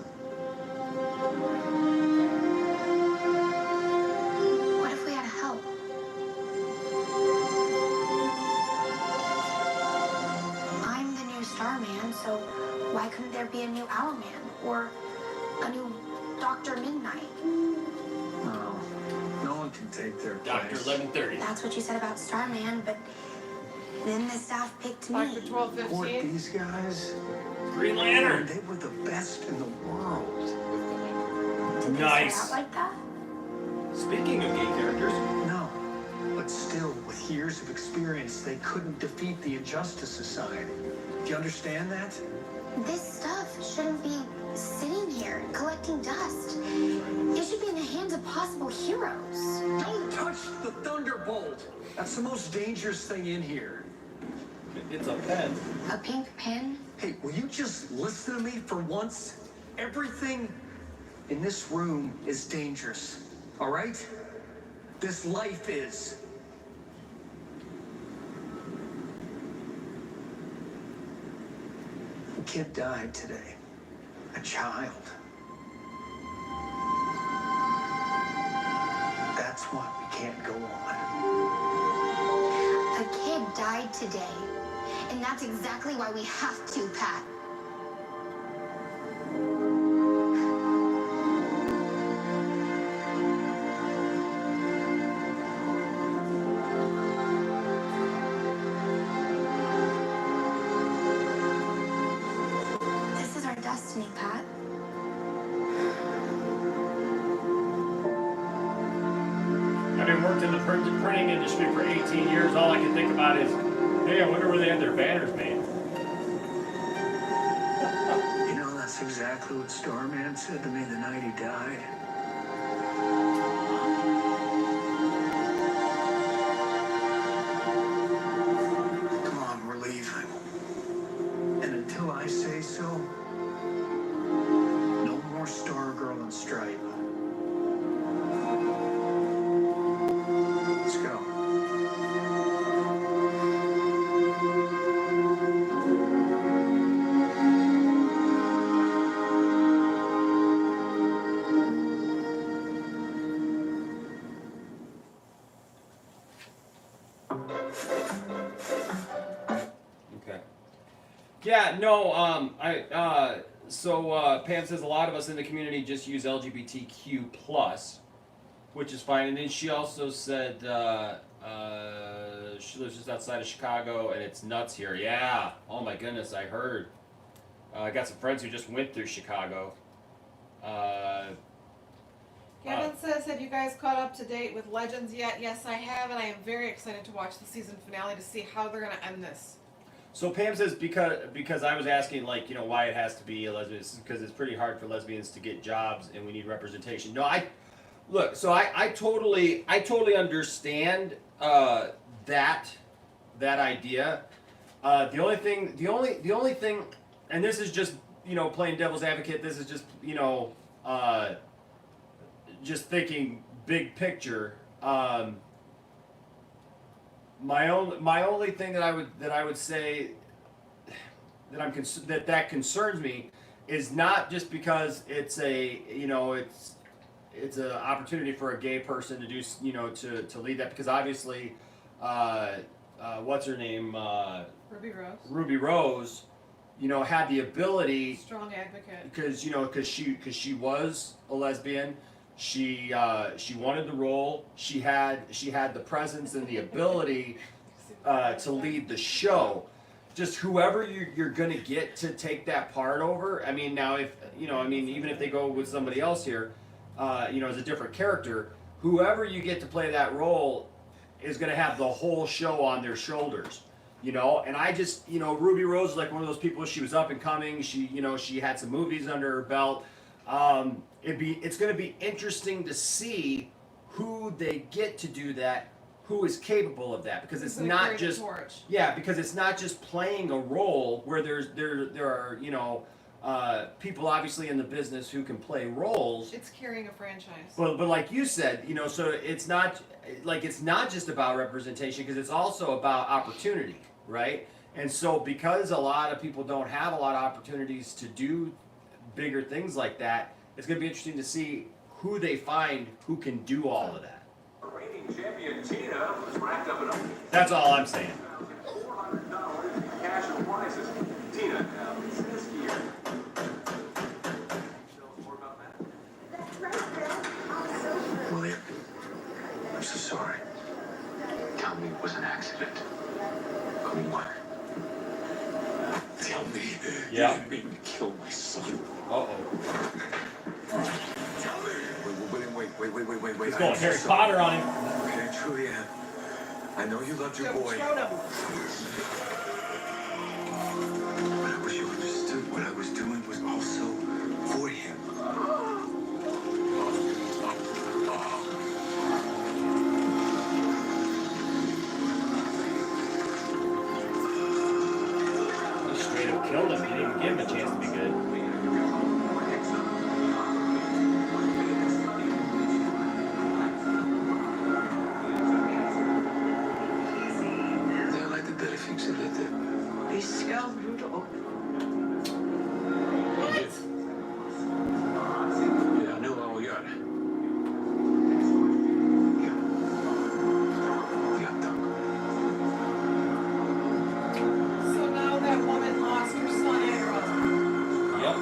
What if we had help? I'm the new Starman, so why couldn't there be a new Owlman? Or a new Dr. Midnight? No, no one can take their Dr. place. 1130. That's what you said about Starman, but then the staff picked me. Dr. 1215. Court, these guys, Green Lantern. they were the best in the world. Did they Nice. start out like that? Speaking of gay characters, No, but still, with years of experience, they couldn't defeat the Injustice Society. Do you understand that? This stuff shouldn't be sitting here collecting dust. It should be in the hands of possible heroes. Don't touch the Thunderbolt! That's the most dangerous thing in here. it's a pen. A pink pen? Hey, will you just listen to me for once? Everything in this room is dangerous, all right? This life is. A kid died today. A child. That's what we can't go on. A kid died today. And that's exactly why we have to, Pat. having worked in the printing industry for 18 years, all I can think about is, hey, I wonder where they had their banners made. You know, that's exactly what Starman said to me the night he died. Come on, we're leaving. And until I say so, no more Stargirl and Stripe. Let's go. Okay. Yeah, no, Pam says a lot of us in the community just use LGBTQ plus, which is fine. And then she also said she lives just outside of Chicago and it's nuts here. Yeah. Oh my goodness, I heard. I got some friends who just went through Chicago. Kevin says, have you guys caught up to date with Legends yet? Yes, I have, and I am very excited to watch the season finale to see how they're going to end this. So Pam says because I was asking, like, you know, why it has to be a lesbian, because it's pretty hard for lesbians to get jobs and we need representation. No, I totally understand that idea. The only thing, and this is just, you know, playing devil's advocate. This is just, you know, just thinking big picture. My only thing that I would say that concerns me is not just because it's a, you know, it's an opportunity for a gay person to do, you know, to lead that, because obviously what's her name, Ruby Rose, you know, had the ability, strong advocate, because, you know, because she was a lesbian. She wanted the role. She had the presence and the ability to lead the show. Just whoever you're gonna get to take that part over. I mean, now if you know, I mean, even if they go with somebody else here, you know, as a different character, whoever you get to play that role is gonna have the whole show on their shoulders. You know, and I just, you know, Ruby Rose is like one of those people. She was up and coming. She, you know, she had some movies under her belt. It's going to be interesting to see who they get to do that, who is capable of that, because it's not just because it's not just playing a role where there are, you know, people obviously in the business who can play roles. It's carrying a franchise. But like you said, you know, so it's not just about representation, because it's also about opportunity, right? And so because a lot of people don't have a lot of opportunities to do bigger things like that, it's going to be interesting to see who they find who can do all of that. Reigning champion Tina was racked up in That's all I'm saying. $400 in cash and prizes. Tina, now it's this year. Tell us more about that. That's right, Bill. William, I'm so sorry. Tell me it was an accident. Tell me what? Tell me Yeah. you didn't mean to kill my son. Uh-oh. Tell me. Wait. He's going Harry Potter on him. Okay, I truly am. I know you loved your boy. But I wish you understood what I was doing was also for him. He straight up killed him. He didn't even give him a chance to be good. They're like the better things that they did. Icicle brutal. Ja, nu vad hon gör. Ja, tack. So now that woman lost her son and brother. Yep.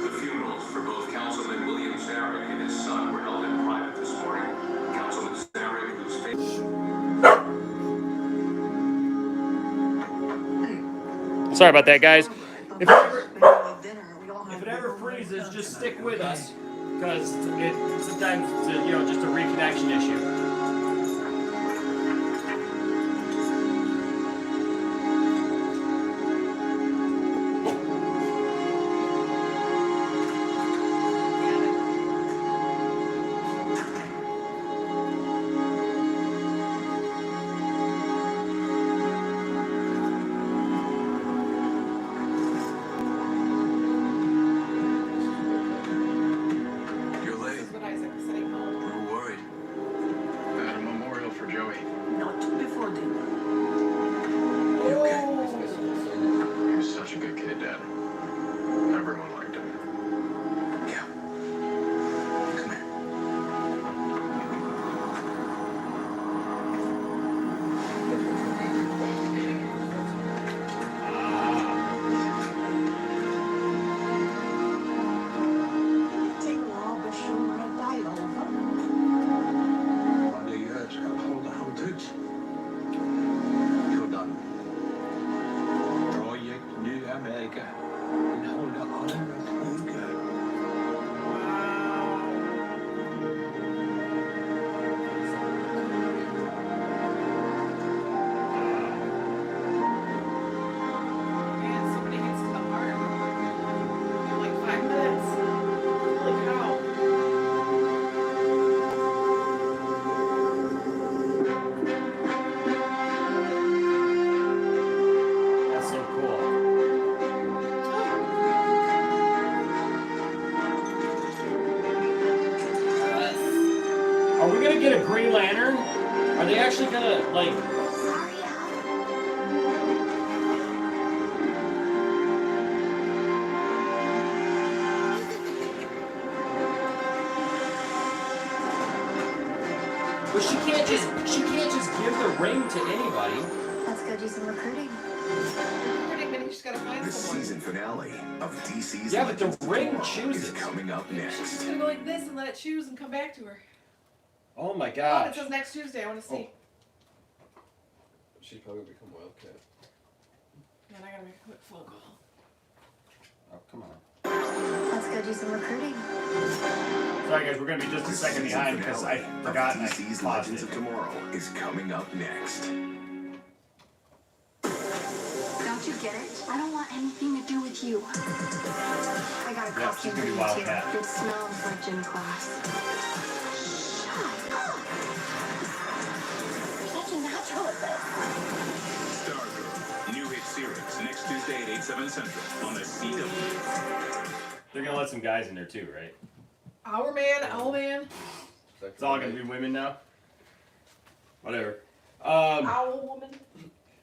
The funerals for both Councilman William Zarek and his son were held in private this morning. Councilman Zarek, whose Sorry about that, guys. If it ever freezes, just stick with us, because sometimes it's just a reconnection issue. gonna get a Green Lantern? Are they actually gonna like? Sorry, Al. But she can't just give the ring to anybody. Let's go do some recruiting. Recruiting, then you just gotta find The someone. season finale of DC's Yeah, but the Legends of ring Tomorrow chooses. is coming up She's next. just gonna go like this and let it choose and come back to her. Oh my Oh, it gosh. says next Tuesday. I want to see. She'd probably become Wildcat. Man, I gotta make a quick phone call. Oh, come on. Let's go do some recruiting. Sorry guys, we're gonna be just a The second season behind because I finale forgot of I DC's paused Legends it. of Tomorrow is coming up next. Don't you get it? I don't want anything to do with you. I got a Yeah, costume she's for gonna be you Wildcat. too. It smells like gym class. Such a natural at this. Stargirl, new hit series, next Tuesday at 8/7 Central on the CW. They're gonna let some guys in there too, right? Our man, Owl Man, It's all gonna be women now. Whatever. Owl Woman.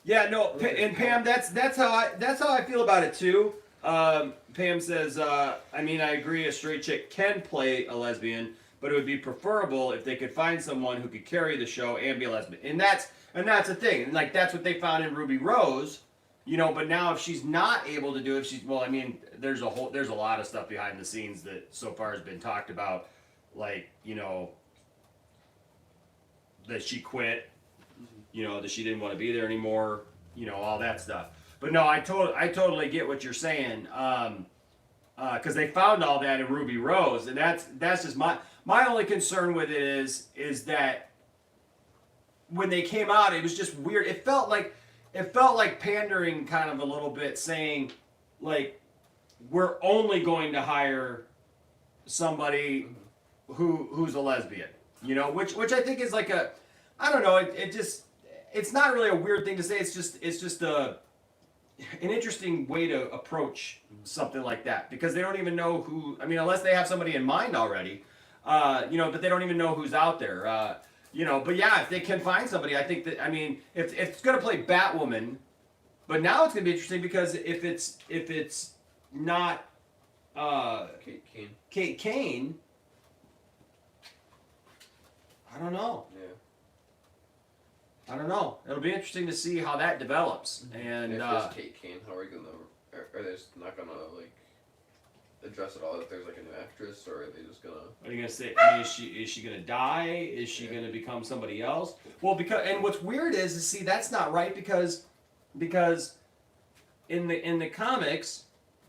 Yeah, no, and Pam, that's how I feel about it too. Pam says, I mean, I agree, a straight chick can play a lesbian, but it would be preferable if they could find someone who could carry the show and be a lesbian. And that's the thing. And like that's what they found in Ruby Rose, you know. But now if she's not able to do it, I mean, there's a lot of stuff behind the scenes that so far has been talked about, like you know, that she quit. You know, that she didn't want to be there anymore, you know, all that stuff. But no, I totally get what you're saying, because they found all that in Ruby Rose, and that's just my only concern with it is that when they came out, it was just weird. It felt like pandering kind of a little bit, saying like we're only going to hire somebody who's a lesbian, you know, which I think is like a, I don't know, it's not really a weird thing to say. It's just an interesting way to approach something like that because they don't even know who. I mean, unless they have somebody in mind already, you know. But they don't even know who's out there, you know. But yeah, if they can find somebody, I think that. I mean, if it's gonna play Batwoman, but now it's gonna be interesting because if it's not Kate Kane, I don't know. Yeah. I don't know. It'll be interesting to see how that develops. And if it's Kate Kane, how are you gonna? Are they just not gonna like address it all that there's like a new actress, or are they just gonna? What are you gonna say? I mean, is she gonna die? Is she gonna become somebody else? Well, and what's weird is see that's not right because in the comics,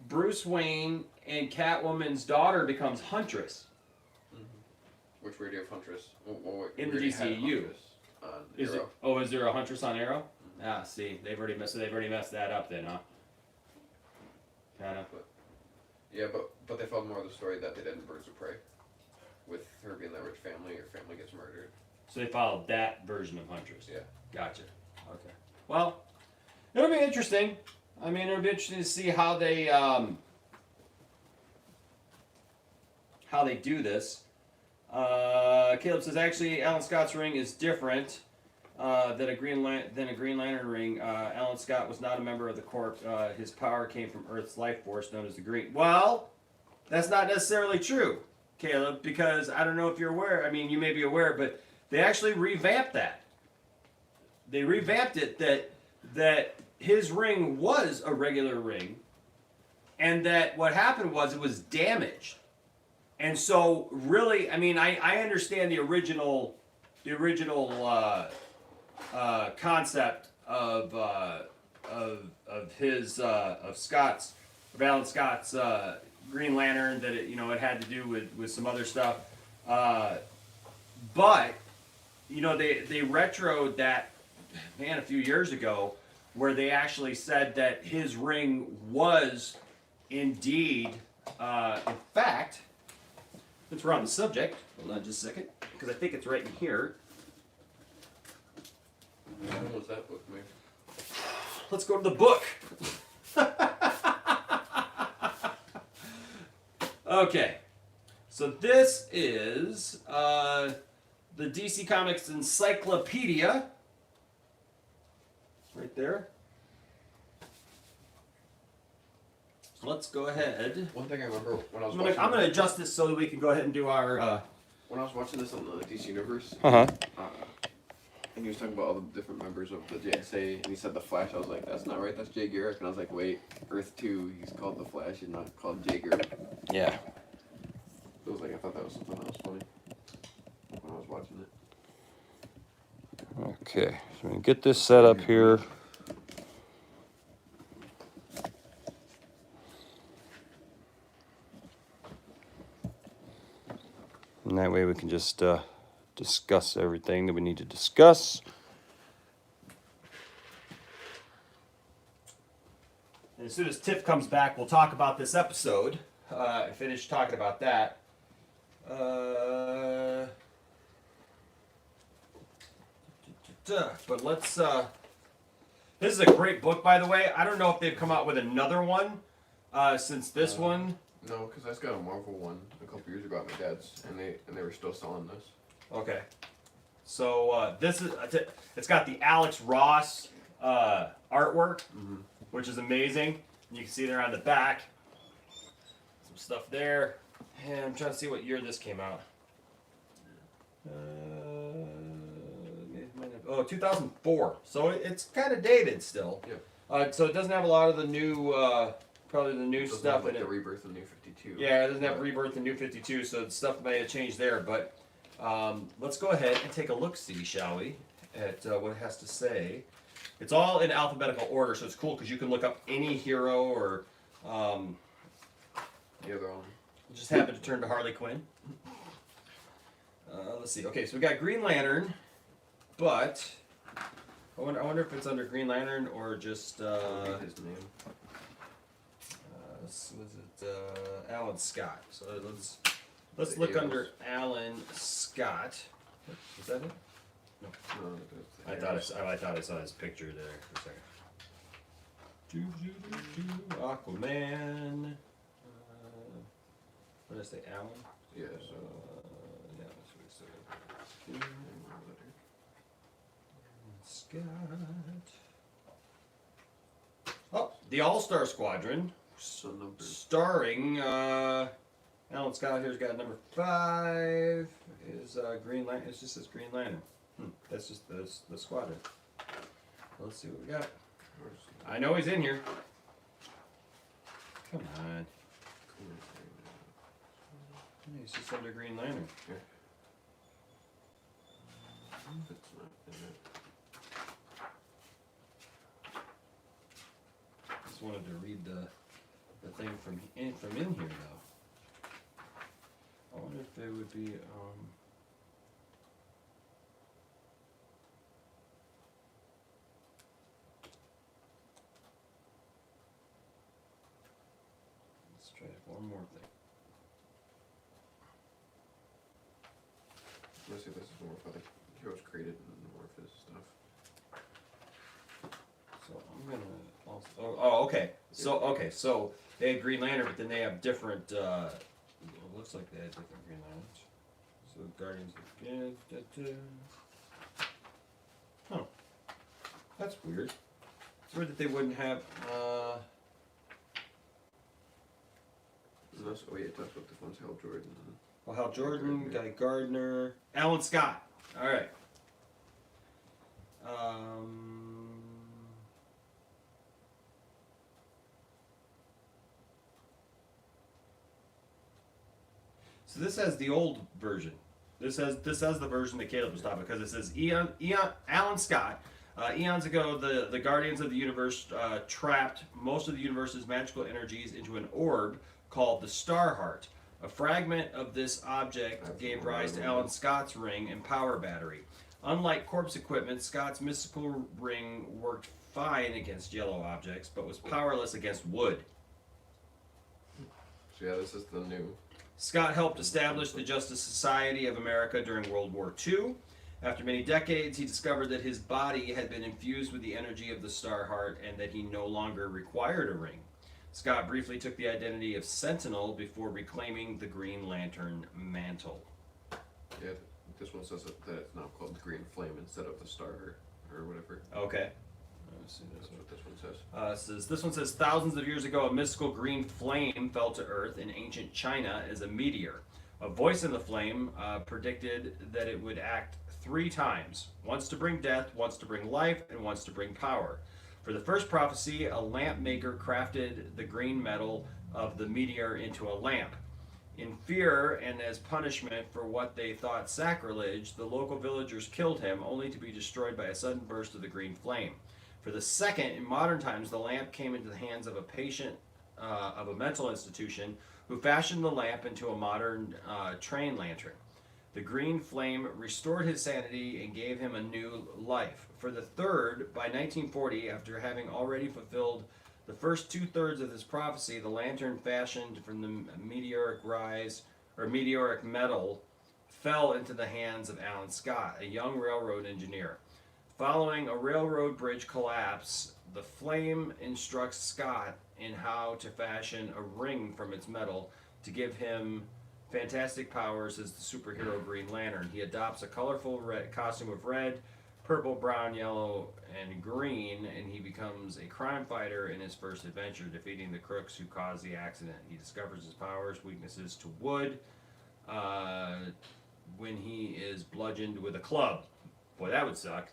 Bruce Wayne and Catwoman's daughter becomes Huntress. Mm-hmm. Which we already have Huntress. In the DCU. Is there a Huntress on Arrow? Mm-hmm. Ah, see, they've already messed that up then, huh? Kinda. Yeah, but they found more of the story that they did in Birds of Prey, with her being that rich family. Her family gets murdered. So they followed that version of Huntress. Yeah. Gotcha. Okay. Well, it'll be interesting. I mean, it'll be interesting to see how they do this. Caleb says actually, Alan Scott's ring is different than a Green Lantern ring. Alan Scott was not a member of the Corps. His power came from Earth's life force, known as the Green. Well, that's not necessarily true, Caleb, because I don't know if you're aware. I mean, you may be aware, but they actually revamped that. They revamped it that his ring was a regular ring, and that what happened was it was damaged. And so, really, I mean, I understand the original concept of Alan Scott's Green Lantern, that it had to do with some other stuff, but they retroed that a few years ago, where they actually said that his ring was indeed, in fact. Since we're on the subject, hold on just a second, because I think it's right in here. When was that book made? Let's go to the book. Okay, so this is the DC Comics Encyclopedia. Right there. Let's go ahead. One thing I remember when I was I'm gonna adjust this so that we can go ahead and do our. When I was watching this on the DC Universe, Uh-huh. And he was talking about all the different members of the JSA, and he said the Flash. I was like, that's not right. That's Jay Garrick. And I was like, wait, Earth 2, he's called the Flash and not called Jay Garrick. Yeah. It was like I thought that was something that was funny when I was watching it. Okay, so we get this set up here. And that way we can just discuss everything that we need to discuss. And as soon as Tiff comes back, we'll talk about this episode. Finish talking about that. But let's. This is a great book, by the way. I don't know if they've come out with another one since this one. No, because I just got a Marvel one a couple years ago at my dad's, and they were still selling this. Okay. So this is it's got the Alex Ross artwork, which is amazing. You can see there on the back some stuff there. And I'm trying to see what year this came out. 2004. So it's kind of dated still. Yeah. So it doesn't have a lot of the new, probably the new stuff like in the it. Rebirth of New 52. Yeah, it doesn't have Rebirth and New 52, so the stuff may have changed there. But let's go ahead and take a look-see, shall we, at what it has to say. It's all in alphabetical order, so it's cool because you can look up any hero or... Yeah, they're all... Just happened to turn to Harley Quinn. Let's see. Okay, so we got Green Lantern, but I wonder if it's under Green Lantern or just his name. was it Alan Scott? So let's look under Alan Scott. Is that it? No. I thought I saw his picture there for a second. Aquaman. What did I say, Alan? Yeah, so... yeah, that's what it said. Scott. Oh, the All-Star Squadron. Starring, Alan Scott here's got number 5. Is Green Lantern. It just says Green Lantern. That's just the squadron. Let's see what we got. I know he's in here. Come on. He's just under Green Lantern. Yeah. It's not in it. Just wanted to read the thing from in here though. I wonder if it would be let's try one more thing. Let's see if this is more for the heroes created and more of his stuff. So I'm gonna also. Okay. So they had Green Lantern, but then they have different. It looks like they had different Green Lanterns. So Guardians of Huh. That's weird. It's weird that they wouldn't have. Oh yeah, it talks about the one's Hal Jordan. Well, Hal Jordan, Guy Gardner, Alan Scott. All right. So this has the old version. This has the version that Caleb was talking about because it says Alan Scott. Eons ago, the Guardians of the Universe trapped most of the universe's magical energies into an orb called the Starheart. A fragment of this object gave rise to Alan Scott's ring and power battery. Unlike corpse equipment, Scott's mystical ring worked fine against yellow objects, but was powerless against wood. So yeah, this is the new. Scott helped establish the Justice Society of America during World War II. After many decades, he discovered that his body had been infused with the energy of the Starheart and that he no longer required a ring. Scott briefly took the identity of Sentinel before reclaiming the Green Lantern mantle. Yeah, This one says that it's now called the Green Flame instead of the Star or whatever. Okay. Let's see That's what this one says. This one says thousands of years ago, a mystical green flame fell to Earth in ancient China as a meteor. A voice in the flame predicted that it would act 3 times: once to bring death, once to bring life, and once to bring power. For the first prophecy, a lamp maker crafted the green metal of the meteor into a lamp. In fear and as punishment for what they thought sacrilege, the local villagers killed him, only to be destroyed by a sudden burst of the green flame. For the second, in modern times, the lamp came into the hands of a patient of a mental institution who fashioned the lamp into a modern train lantern. The green flame restored his sanity and gave him a new life. For the third, by 1940, after having already fulfilled the first 2/3 of this prophecy, the lantern fashioned from the meteoric metal fell into the hands of Alan Scott, a young railroad engineer. Following a railroad bridge collapse, the flame instructs Scott in how to fashion a ring from its metal to give him fantastic powers as the superhero Green Lantern. He adopts a colorful red costume of red, purple, brown, yellow, and green, and he becomes a crime fighter in his first adventure, defeating the crooks who caused the accident. He discovers his powers, weaknesses to wood, when he is bludgeoned with a club. Boy, that would suck.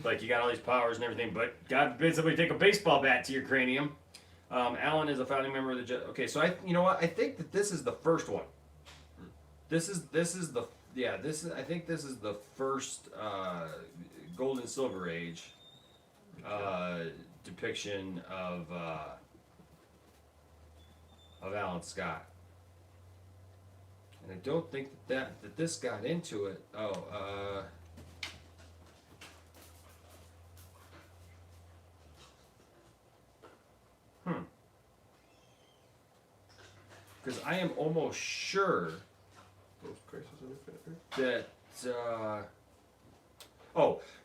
Like, you got all these powers and everything, but God forbid somebody take a baseball bat to your cranium. Alan is a founding member of the... Okay, so you know what? I think that this is the first one. I think this is the first Gold and Silver Age depiction of Alan Scott. And I don't think that this got into it. Because I am almost sure that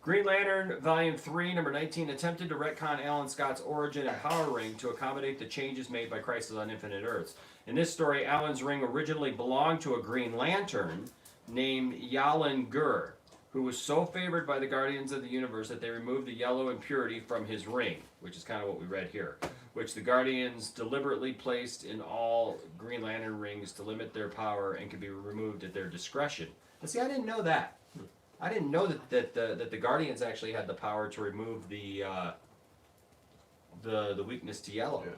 Green Lantern Volume 3, number 19, attempted to retcon Alan Scott's origin and power ring to accommodate the changes made by Crisis on Infinite Earths. In this story, Alan's ring originally belonged to a Green Lantern named Yalin Gur, who was so favored by the Guardians of the Universe that they removed the yellow impurity from his ring, which is kind of what we read here, which the Guardians deliberately placed in all Green Lantern rings to limit their power and could be removed at their discretion. But see, I didn't know that. I didn't know that the Guardians actually had the power to remove the weakness to yellow. Yeah.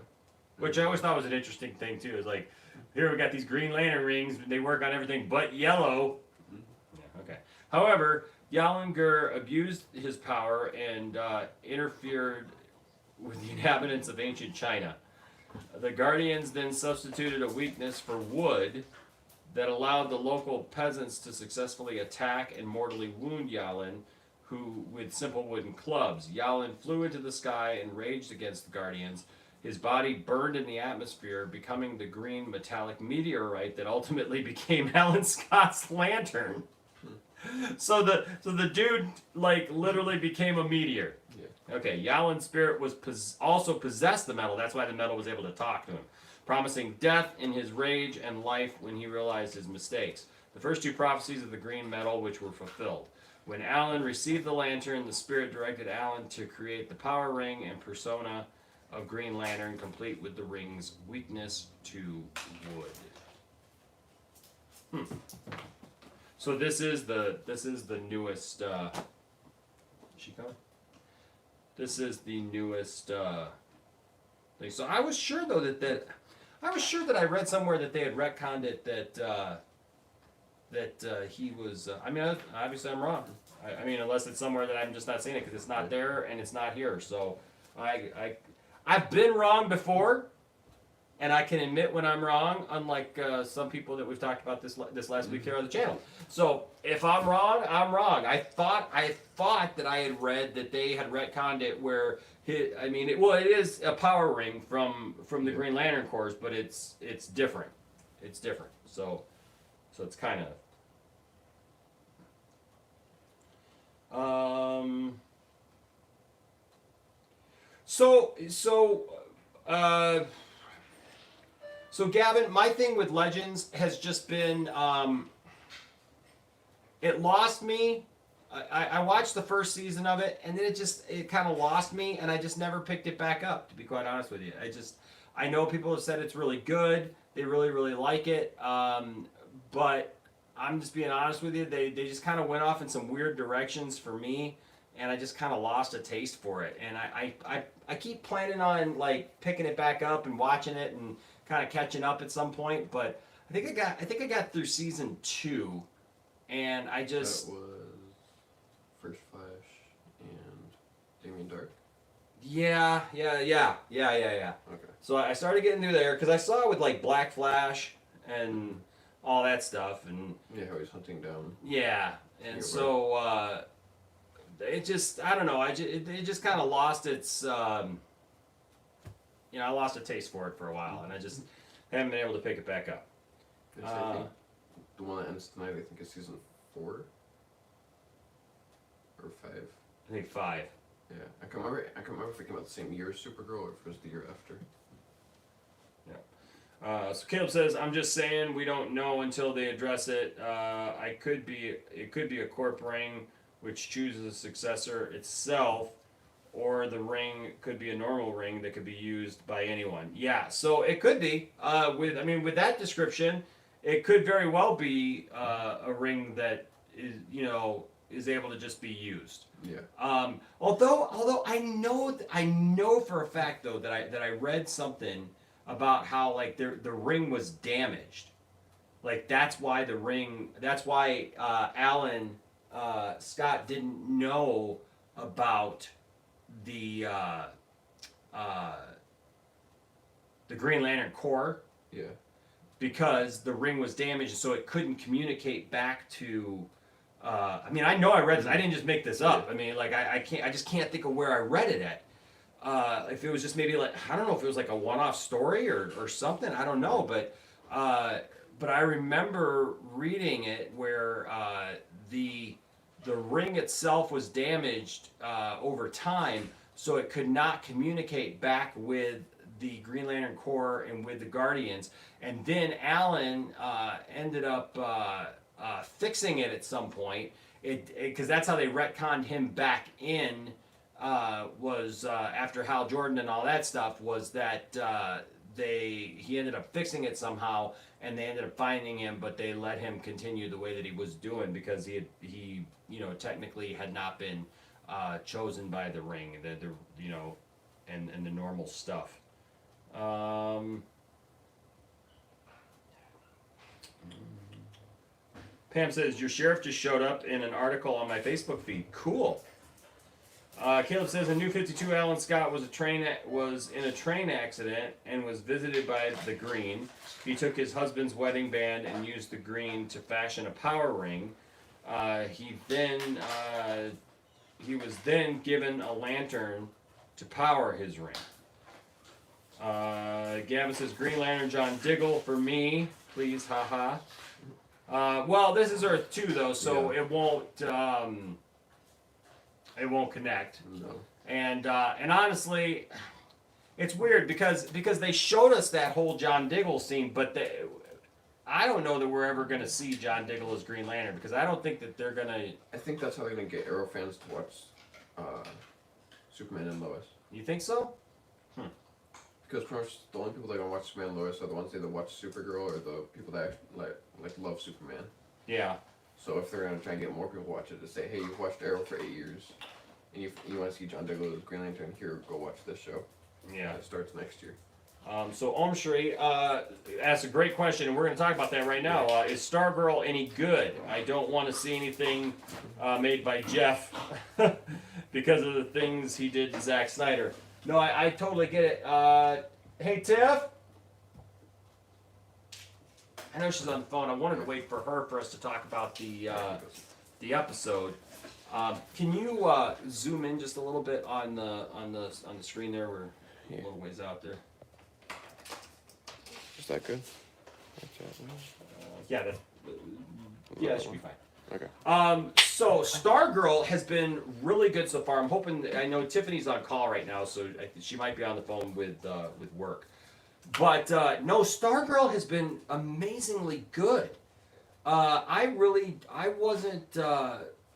Which I always thought was an interesting thing too. Is like, here we got these Green Lantern rings, they work on everything but yellow. Yeah, okay. However, Yalin Gur abused his power and interfered with the inhabitants of ancient China. The Guardians then substituted a weakness for wood that allowed the local peasants to successfully attack and mortally wound Yalin, who with simple wooden clubs. Yalin flew into the sky and raged against the Guardians. His body burned in the atmosphere, becoming the green metallic meteorite that ultimately became Alan Scott's lantern. So the dude like literally became a meteor. Yeah. Okay, Yalin's spirit was also possessed the metal. That's why the metal was able to talk to him, promising death in his rage and life when he realized his mistakes. The first 2 prophecies of the green metal, which were fulfilled. When Alan received the lantern, the spirit directed Alan to create the power ring and persona of Green Lantern, complete with the ring's weakness to wood. So this is the newest. She come? This is the newest thing. So I was sure though that I was sure that I read somewhere that they had retconned it that he was. I mean, obviously I'm wrong. I mean, unless it's somewhere that I'm just not seeing it because it's not there and it's not here. So I've been wrong before, and I can admit when I'm wrong, unlike some people that we've talked about this last week here on the channel. So if I'm wrong, I'm wrong. I thought that I had read that they had retconned it where it is a power ring from the Green Lantern Corps, but it's different. It's different. So it's kind of. So Gavin, my thing with Legends has just been, it lost me. I watched the first season of it, and then it kind of lost me, and I just never picked it back up. To be quite honest with you, I know people have said it's really good. They really, really like it. But I'm just being honest with you. They just kind of went off in some weird directions for me, and I just kind of lost a taste for it. And I keep planning on like picking it back up and watching it and kind of catching up at some point. But I think I got through season 2, and I just That was First Flash and Damien Dark. Yeah. Okay. So I started getting through there because I saw it with like Black Flash and all that stuff, and Yeah, how he's hunting down. yeah, and You're so it just I don't know. It just kind of lost its I lost a taste for it for a while, and I just haven't been able to pick it back up. I think the one that ends tonight, I think, is season 4 or 5. I think 5. Yeah, I can't remember if it came out the same year as Supergirl or if it was the year after. So Caleb says, "I'm just saying we don't know until they address it. It could be a corp ring which chooses a successor itself, or the ring could be a normal ring that could be used by anyone." Yeah, so it could be. With that description, it could very well be a ring that is able to just be used. Yeah. Although I know for a fact though that I read something about how like the ring was damaged, like that's why Alan Scott didn't know about the Green Lantern Corps. Yeah. Because the ring was damaged, so it couldn't communicate back to. I know I read this. I didn't just make this up. I just can't think of where I read it at. If it was just maybe like I don't know if it was like a one-off story or something. I don't know, but I remember reading it where the ring itself was damaged over time, so it could not communicate back with the Green Lantern Corps and with the Guardians. And then Alan ended up fixing it at some point. Because that's how they retconned him back in. Was after Hal Jordan and all that stuff. Was that he ended up fixing it somehow, and they ended up finding him, but they let him continue the way that he was doing because he technically had not been chosen by the ring, and the normal stuff. Pam says, "Your sheriff just showed up in an article on my Facebook feed." Cool. Caleb says, "A new 52 Alan Scott was in a train accident and was visited by the Green. He took his husband's wedding band and used the Green to fashion a power ring. He was then given a lantern to power his ring." Gavin says, "Green Lantern John Diggle for me, please, haha." Well, this is Earth 2 though, so it won't connect. No. And honestly, it's weird because they showed us that whole John Diggle scene, but I don't know that we're ever going to see John Diggle as Green Lantern because I don't think that they're going to. I think that's how they're going to get Arrow fans to watch Superman and Lois. You think so? Because pretty much the only people that are going to watch Superman and Lois are the ones that watch Supergirl or the people that love Superman. Yeah. So if they're going to try and get more people to watch it, to say, hey, you've watched Arrow for 8 years, and you want to see John Diggle as Green Lantern, here, go watch this show. Yeah. It starts next year. So Omshri asked a great question, and we're going to talk about that right now. Is Stargirl any good? I don't want to see anything made by Jeff because of the things he did to Zack Snyder. No, I totally get it. Hey, Tiff? I know she's on the phone. I wanted to wait for her for us to talk about the episode. Can you zoom in just a little bit on the screen there? We're a little ways out there. Is that good? Yeah, that should be fine. Okay. So Stargirl has been really good so far. I'm hoping. I know Tiffany's on call right now, so she might be on the phone with work. But no, Stargirl has been amazingly good. I wasn't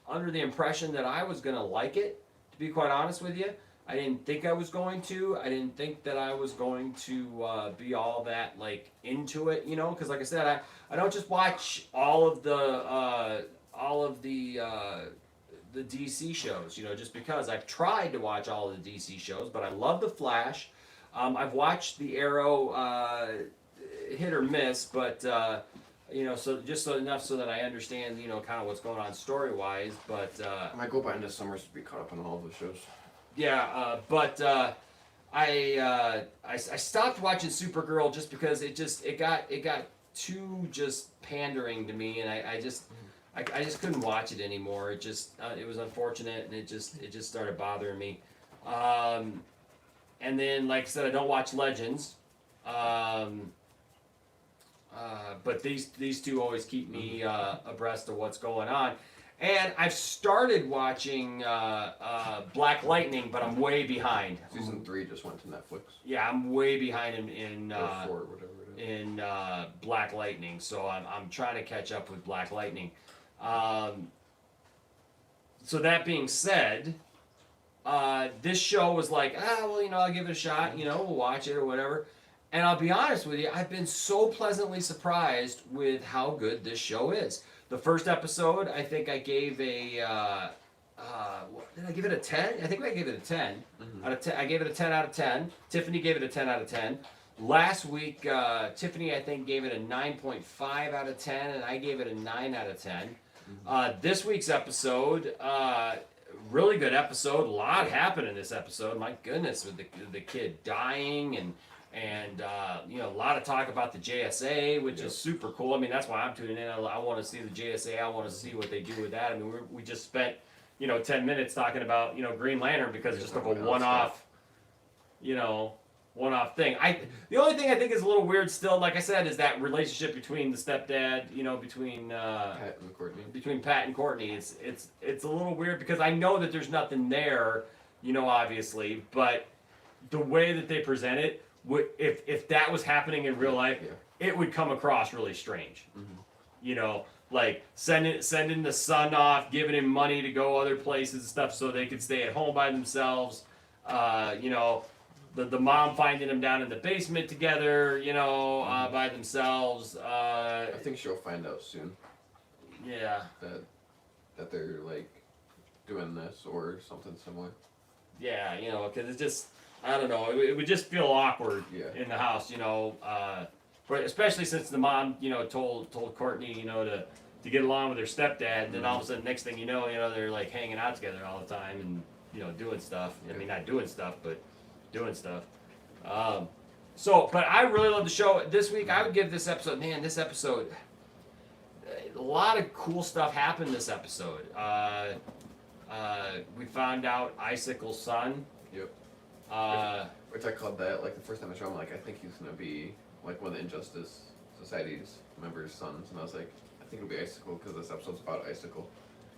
under the impression that I was gonna like it. To be quite honest with you, I didn't think I was going to. I didn't think that I was going to be all that like into it, you know. Because like I said, I don't just watch all of the DC shows, you know, just because I've tried to watch all of the DC shows, but I love the Flash. I've watched the Arrow hit or miss, but you know, so enough so that I understand, you know, kind of what's going on story wise. But I go by into summers to be caught up on all of the shows. yeah, but I stopped watching Supergirl just because it got too just pandering to me, and I just couldn't watch it anymore. It was unfortunate, and it just started bothering me. And then, like I said, I don't watch Legends. But these two always keep me abreast of what's going on. And I've started watching Black Lightning, but I'm way behind. Season 3 just went to Netflix. Yeah, I'm way behind in Or 4, whatever it is. in Black Lightning, so I'm trying to catch up with Black Lightning. So that being said, this show was like, well, you know, I'll give it a shot, you know, we'll watch it or whatever. And I'll be honest with you, I've been so pleasantly surprised with how good this show is. The first episode, I think I gave a, did I give it a 10? I think I gave it a 10. Out of 10. I gave it a 10 out of 10. Tiffany gave it a 10 out of 10. Last week, Tiffany, I think, gave it a 9.5 out of 10, and I gave it a 9 out of 10. This week's episode, really good episode. A lot happened in this episode. My goodness, with the kid dying and you know, a lot of talk about the JSA, which is super cool. I mean, that's why I'm tuning in. I want to see the JSA. I want to see what they do with that. I mean, we just spent, you know, 10 minutes talking about, you know, Green Lantern because it's just like a one-off, you know, one-off thing. The only thing I think is a little weird still, like I said, is that relationship between the stepdad, you know, between Pat and Courtney. Between Pat and Courtney. It's a little weird because I know that there's nothing there, you know, obviously, but the way that they present it, if that was happening in real life, it would come across really strange. You know, like sending the son off, giving him money to go other places and stuff so they could stay at home by themselves. You know, the mom finding them down in the basement together, you know, by themselves. I think she'll find out soon. Yeah. That they're like doing this or something similar. Yeah, you know, because it's just, I don't know, it would just feel awkward in the house, you know, but especially since the mom, you know, told Courtney, you know, to get along with her stepdad, and then all of a sudden, next thing you know, they're like hanging out together all the time and, you know, doing stuff. I mean, not doing stuff, but doing stuff. But I really love the show. This week, I would give this episode, a lot of cool stuff happened this episode. We found out Icicle's son. Yep. Which I called that, like, the first time I saw him, like, I think he's gonna be, like, one of the Injustice Society's members' sons. And I was like, I think it'll be Icicle, because this episode's about Icicle.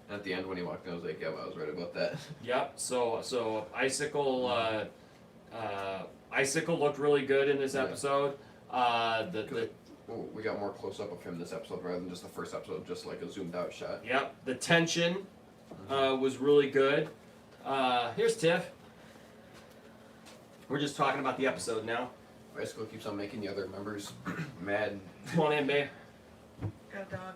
And at the end, when he walked in, I was like, yeah, well, I was right about that. Yep, so Icicle, Icicle looked really good in this episode. We got more close-up of him this episode, rather than just the first episode, just like a zoomed-out shot. Yep, the tension was really good. Here's Tiff. We're just talking about the episode now. Icicle keeps on making the other members mad. Come on in, babe. Got a dog.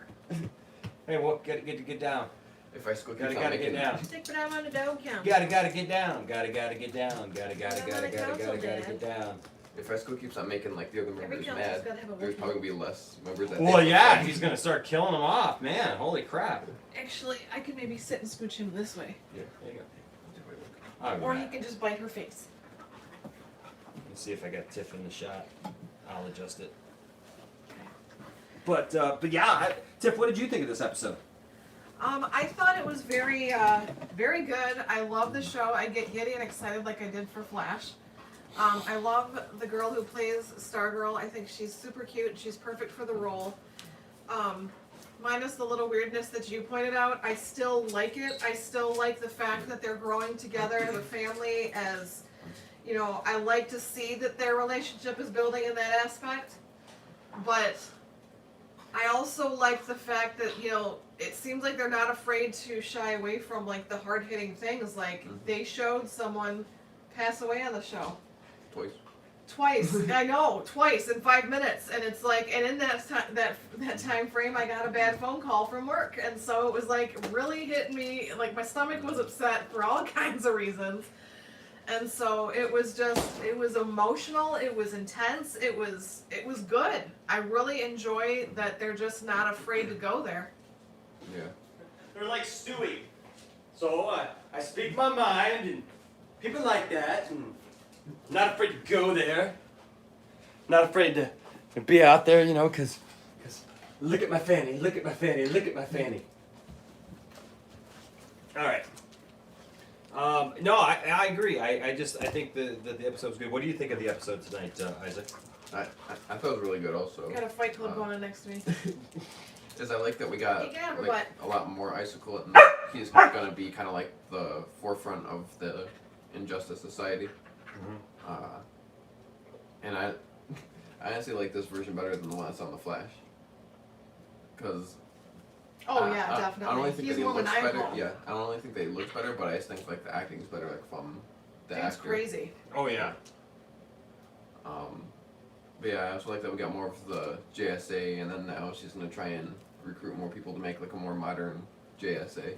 Hey, well, get down. If Icicle keeps gotta on making... get down. Stick it out on the dog count. Gotta get down. Gotta get down. Gotta get down. If Icicle keeps on making, like, the other members council's mad, gotta have a there's vote. probably gonna be less members that... Well, yeah, he's gonna start killing them off, man. Holy crap. Actually, I could maybe sit and scooch him this way. Yeah, there you go. Or he can just bite her face. Let's see if I got Tiff in the shot. I'll adjust it. But yeah, Tiff, what did you think of this episode? I thought it was very, very good. I love the show. I get giddy and excited like I did for Flash. I love the girl who plays Stargirl. I think she's super cute. She's perfect for the role. Minus the little weirdness that you pointed out, I still like it. I still like the fact that they're growing together as a family. As you know, I like to see that their relationship is building in that aspect. But I also like the fact that, you know, it seems like they're not afraid to shy away from, like, the hard-hitting things. Like, they showed someone pass away on the show. Twice. I know, twice in 5 minutes. And it's like, and in that time frame, I got a bad phone call from work. And so it was, like, really hitting me. Like, my stomach was upset for all kinds of reasons. And so it was emotional, it was intense, it was good. I really enjoy that they're just not afraid to go there. Yeah. They're like Stewie. So I speak my mind, and people like that, and not afraid to go there. Not afraid to be out there, you know, because look at my fanny, look at my fanny, look at my fanny. All right. No, I agree. I think the episode's good. What do you think of the episode tonight, Isaac? I thought it was really good also. Got a fight club going on next to me. Is I like that we got like, like, a lot more Icicle, and he's gonna be kind of like the forefront of the Injustice Society. And I honestly like this version better than the one that's on the Flash. Because definitely. I don't only think He's that he more looks better. maniacal. Yeah, I don't only think that he looks better, but I just think like the acting's better, like from the It's actor. crazy. Oh yeah. But yeah, I also like that we got more of the JSA, and then now she's gonna try and recruit more people to make like a more modern JSA.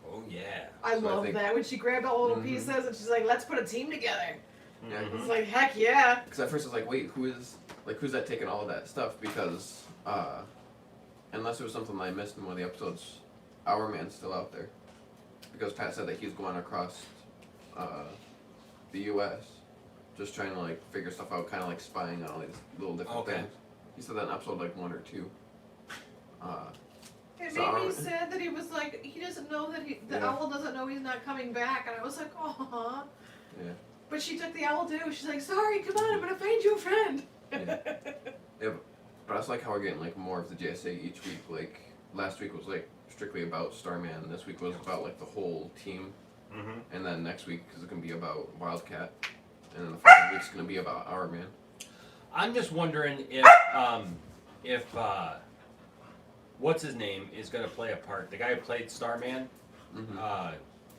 Oh yeah. I love that when she grabbed all the little pieces and she's like, "Let's put a team together." Yeah. It's like, heck yeah. Because at first I was like, wait, who's that taking all of that stuff? Because unless it was something that I missed in one of the episodes, Our Man's still out there. Because Pat said that he's going across the U.S. just trying to like figure stuff out, kind of like spying on all these little different things. He said that in episode like 1 or 2. It made me sad that he was like, he doesn't know that the owl doesn't know he's not coming back, and I was like, oh. Yeah. But she took the owl too. She's like, sorry, come on, I'm gonna find you a friend. Yeah, but I also like how we're getting like more of the JSA each week. Like last week was like strictly about Starman. This week was about like the whole team. And then next week is gonna be about Wildcat, and then the following week's gonna be about Our Man. I'm just wondering if what's his name is gonna play a part. The guy who played Starman.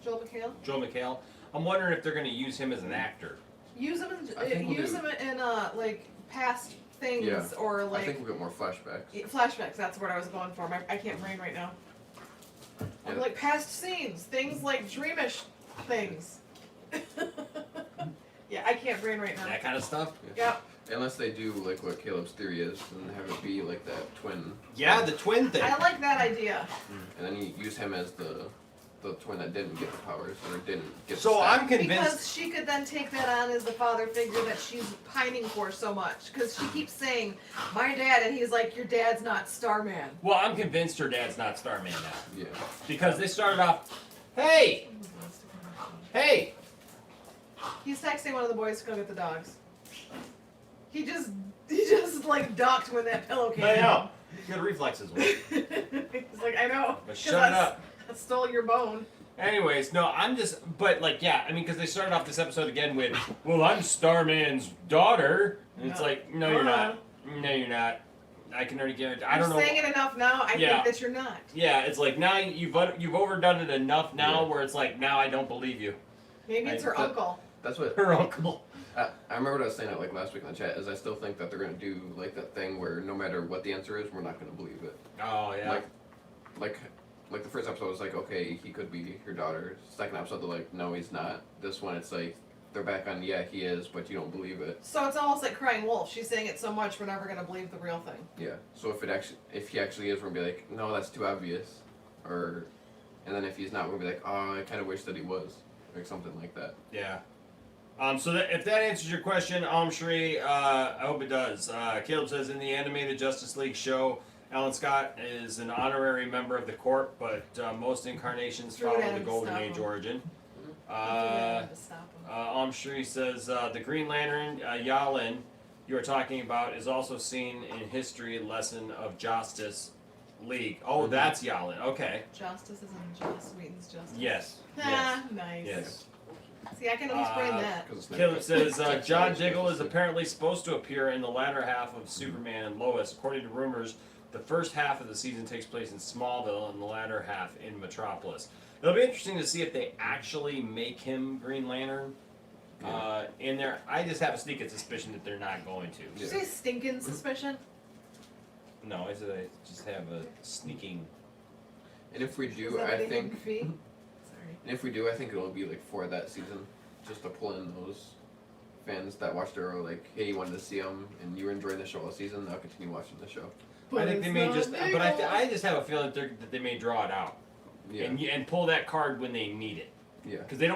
Joel McHale. Joel McHale. I'm wondering if they're gonna use him as an actor. Use him in like past things or like. I think we'll get more flashbacks. Flashbacks. That's what I was going for. I can't brain right now. Like past scenes, things like dreamish things. Yeah, I can't brain right now. That kind of stuff. Yeah. Unless they do like what Caleb's theory is and have it be like that twin. Yeah, the twin thing. I like that idea. And then you use him as the twin that didn't get the powers or didn't get. So I'm convinced because she could then take that on as the father figure that she's pining for so much. Because she keeps saying, "My dad," and he's like, "Your dad's not Starman." Well, I'm convinced her dad's not Starman now. Yeah. Because they started off, hey. He's texting one of the boys to go get the dogs. He just like ducked when that pillow came. I know. Good reflexes. He's like, I know. But shut it up. I stole your bone. Anyways, no, but like, yeah, I mean, because they started off this episode again with, well, I'm Starman's daughter. And it's like, no, you're not. No, you're not. I can already guarantee. I don't know. You're saying it enough now. I think that you're not. Yeah, it's like now you've overdone it enough now where it's like, now I don't believe you. Maybe it's her uncle. That's what her uncle. I remember what I was saying like last week in the chat is I still think that they're gonna do like that thing where no matter what the answer is, we're not gonna believe it. Oh yeah. Like the first episode was like, okay, he could be your daughter. Second episode they're like, no, he's not. This one it's like they're back on, yeah, he is, but you don't believe it. So it's almost like crying wolf. She's saying it so much we're never gonna believe the real thing. Yeah. So if he actually is, we're gonna be like, no, that's too obvious. And then if he's not, we're gonna be like, oh, I kinda wish that he was. Like something like that. Yeah. So if that answers your question, Shri, I hope it does. Caleb says, in the animated Justice League show, Alan Scott is an honorary member of the Corp, but most incarnations follow the Golden Age origin. Shri says, the Green Lantern, Yalin, you are talking about, is also seen in history lesson of Justice League. Oh, that's Yalin. Okay. Justice is in Joss Whedon's Justice. Yes. Ah, nice. Yes. See, I can at least brain that. Caleb says, John Diggle is apparently supposed to appear in the latter half of Superman and Lois. According to rumors, The first half of the season takes place in Smallville, and the latter half in Metropolis. It'll be interesting to see if they actually make him Green Lantern. In there, I just have a sneaking suspicion that they're not going to. Did you say stinking suspicion? No, I said I just have a sneaking. And if we Is do, that I what they think. did in Fee? Sorry. And if we do, I think it'll be like for that season, just to pull in those fans that watched Arrow. Like, hey, you wanted to see them, and you were enjoying the show all season. Now continue watching the show. I think they may just, but I just have a feeling that they may draw it out, and pull that card when they need it. Yeah. Because I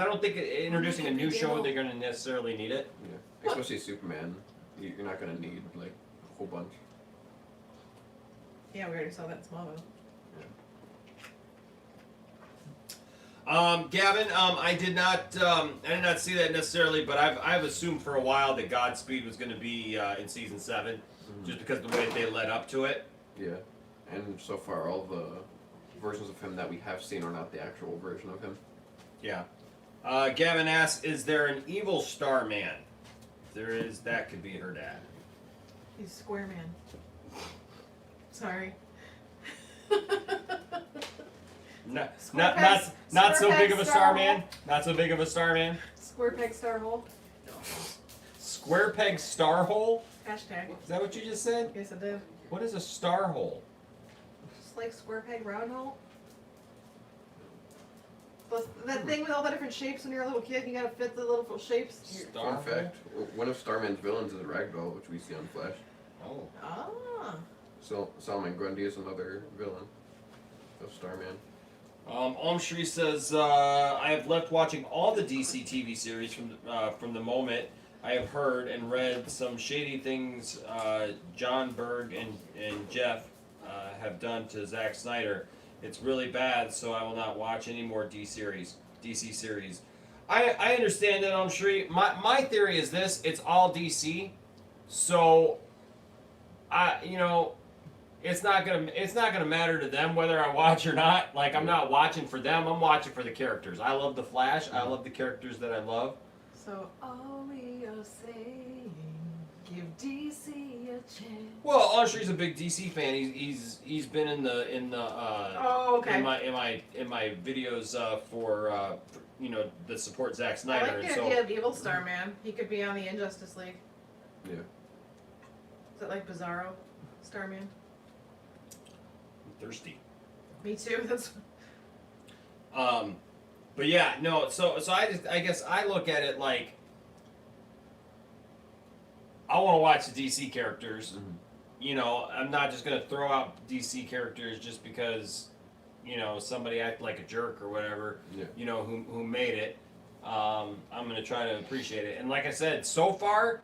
don't think introducing a new show they're going to necessarily need it. Yeah. Especially Superman, you're not gonna need like a whole bunch. Yeah, we already saw that in Smallville. Gavin, I did not see that necessarily, but I've assumed for a while that Godspeed was going to be in season 7, just because of the way that they led up to it. Yeah. And so far, all the versions of him that we have seen are not the actual version of him. Yeah. Gavin asks, is there an evil Starman? If there is, that could be her dad. He's Square Man. Sorry. Not so big of a Starman. Not so big of a Starman. Square peg star hole. Square peg star hole? Hashtag. Is that what you just said? Yes, I did. What is a star hole? Just like square peg round hole. That thing with all the different shapes when you're a little kid, you gotta fit the little shapes. Fun fact, one of Starman's villains is Ragdoll, which we see on Flash. Oh. Ah. So Solomon Grundy is another villain of Starman. Shri says, I have left watching all the DC TV series from the moment I have heard and read some shady things John Berg and Jeff have done to Zack Snyder. It's really bad, so I will not watch any more DC series. I understand that, Shri. My theory is this: it's all DC, so it's not gonna matter to them whether I watch or not. Like, I'm not watching for them. I'm watching for the characters. I love the Flash. I love the characters that I love. So all we are saying, give DC a chance. Well, Audrey's a big DC fan. He's been in the in my videos for that support Zack Snyder. I like the idea of Evil Starman. He could be on the Injustice League. Yeah. Is it like Bizarro Starman? I'm thirsty. Me too. That's. But yeah, no. So I guess I look at it like I want to watch the DC characters. Mm-hmm. I'm not just gonna throw out DC characters just because somebody acted like a jerk or whatever. Yeah. Who made it. I'm gonna try to appreciate it. And like I said, so far,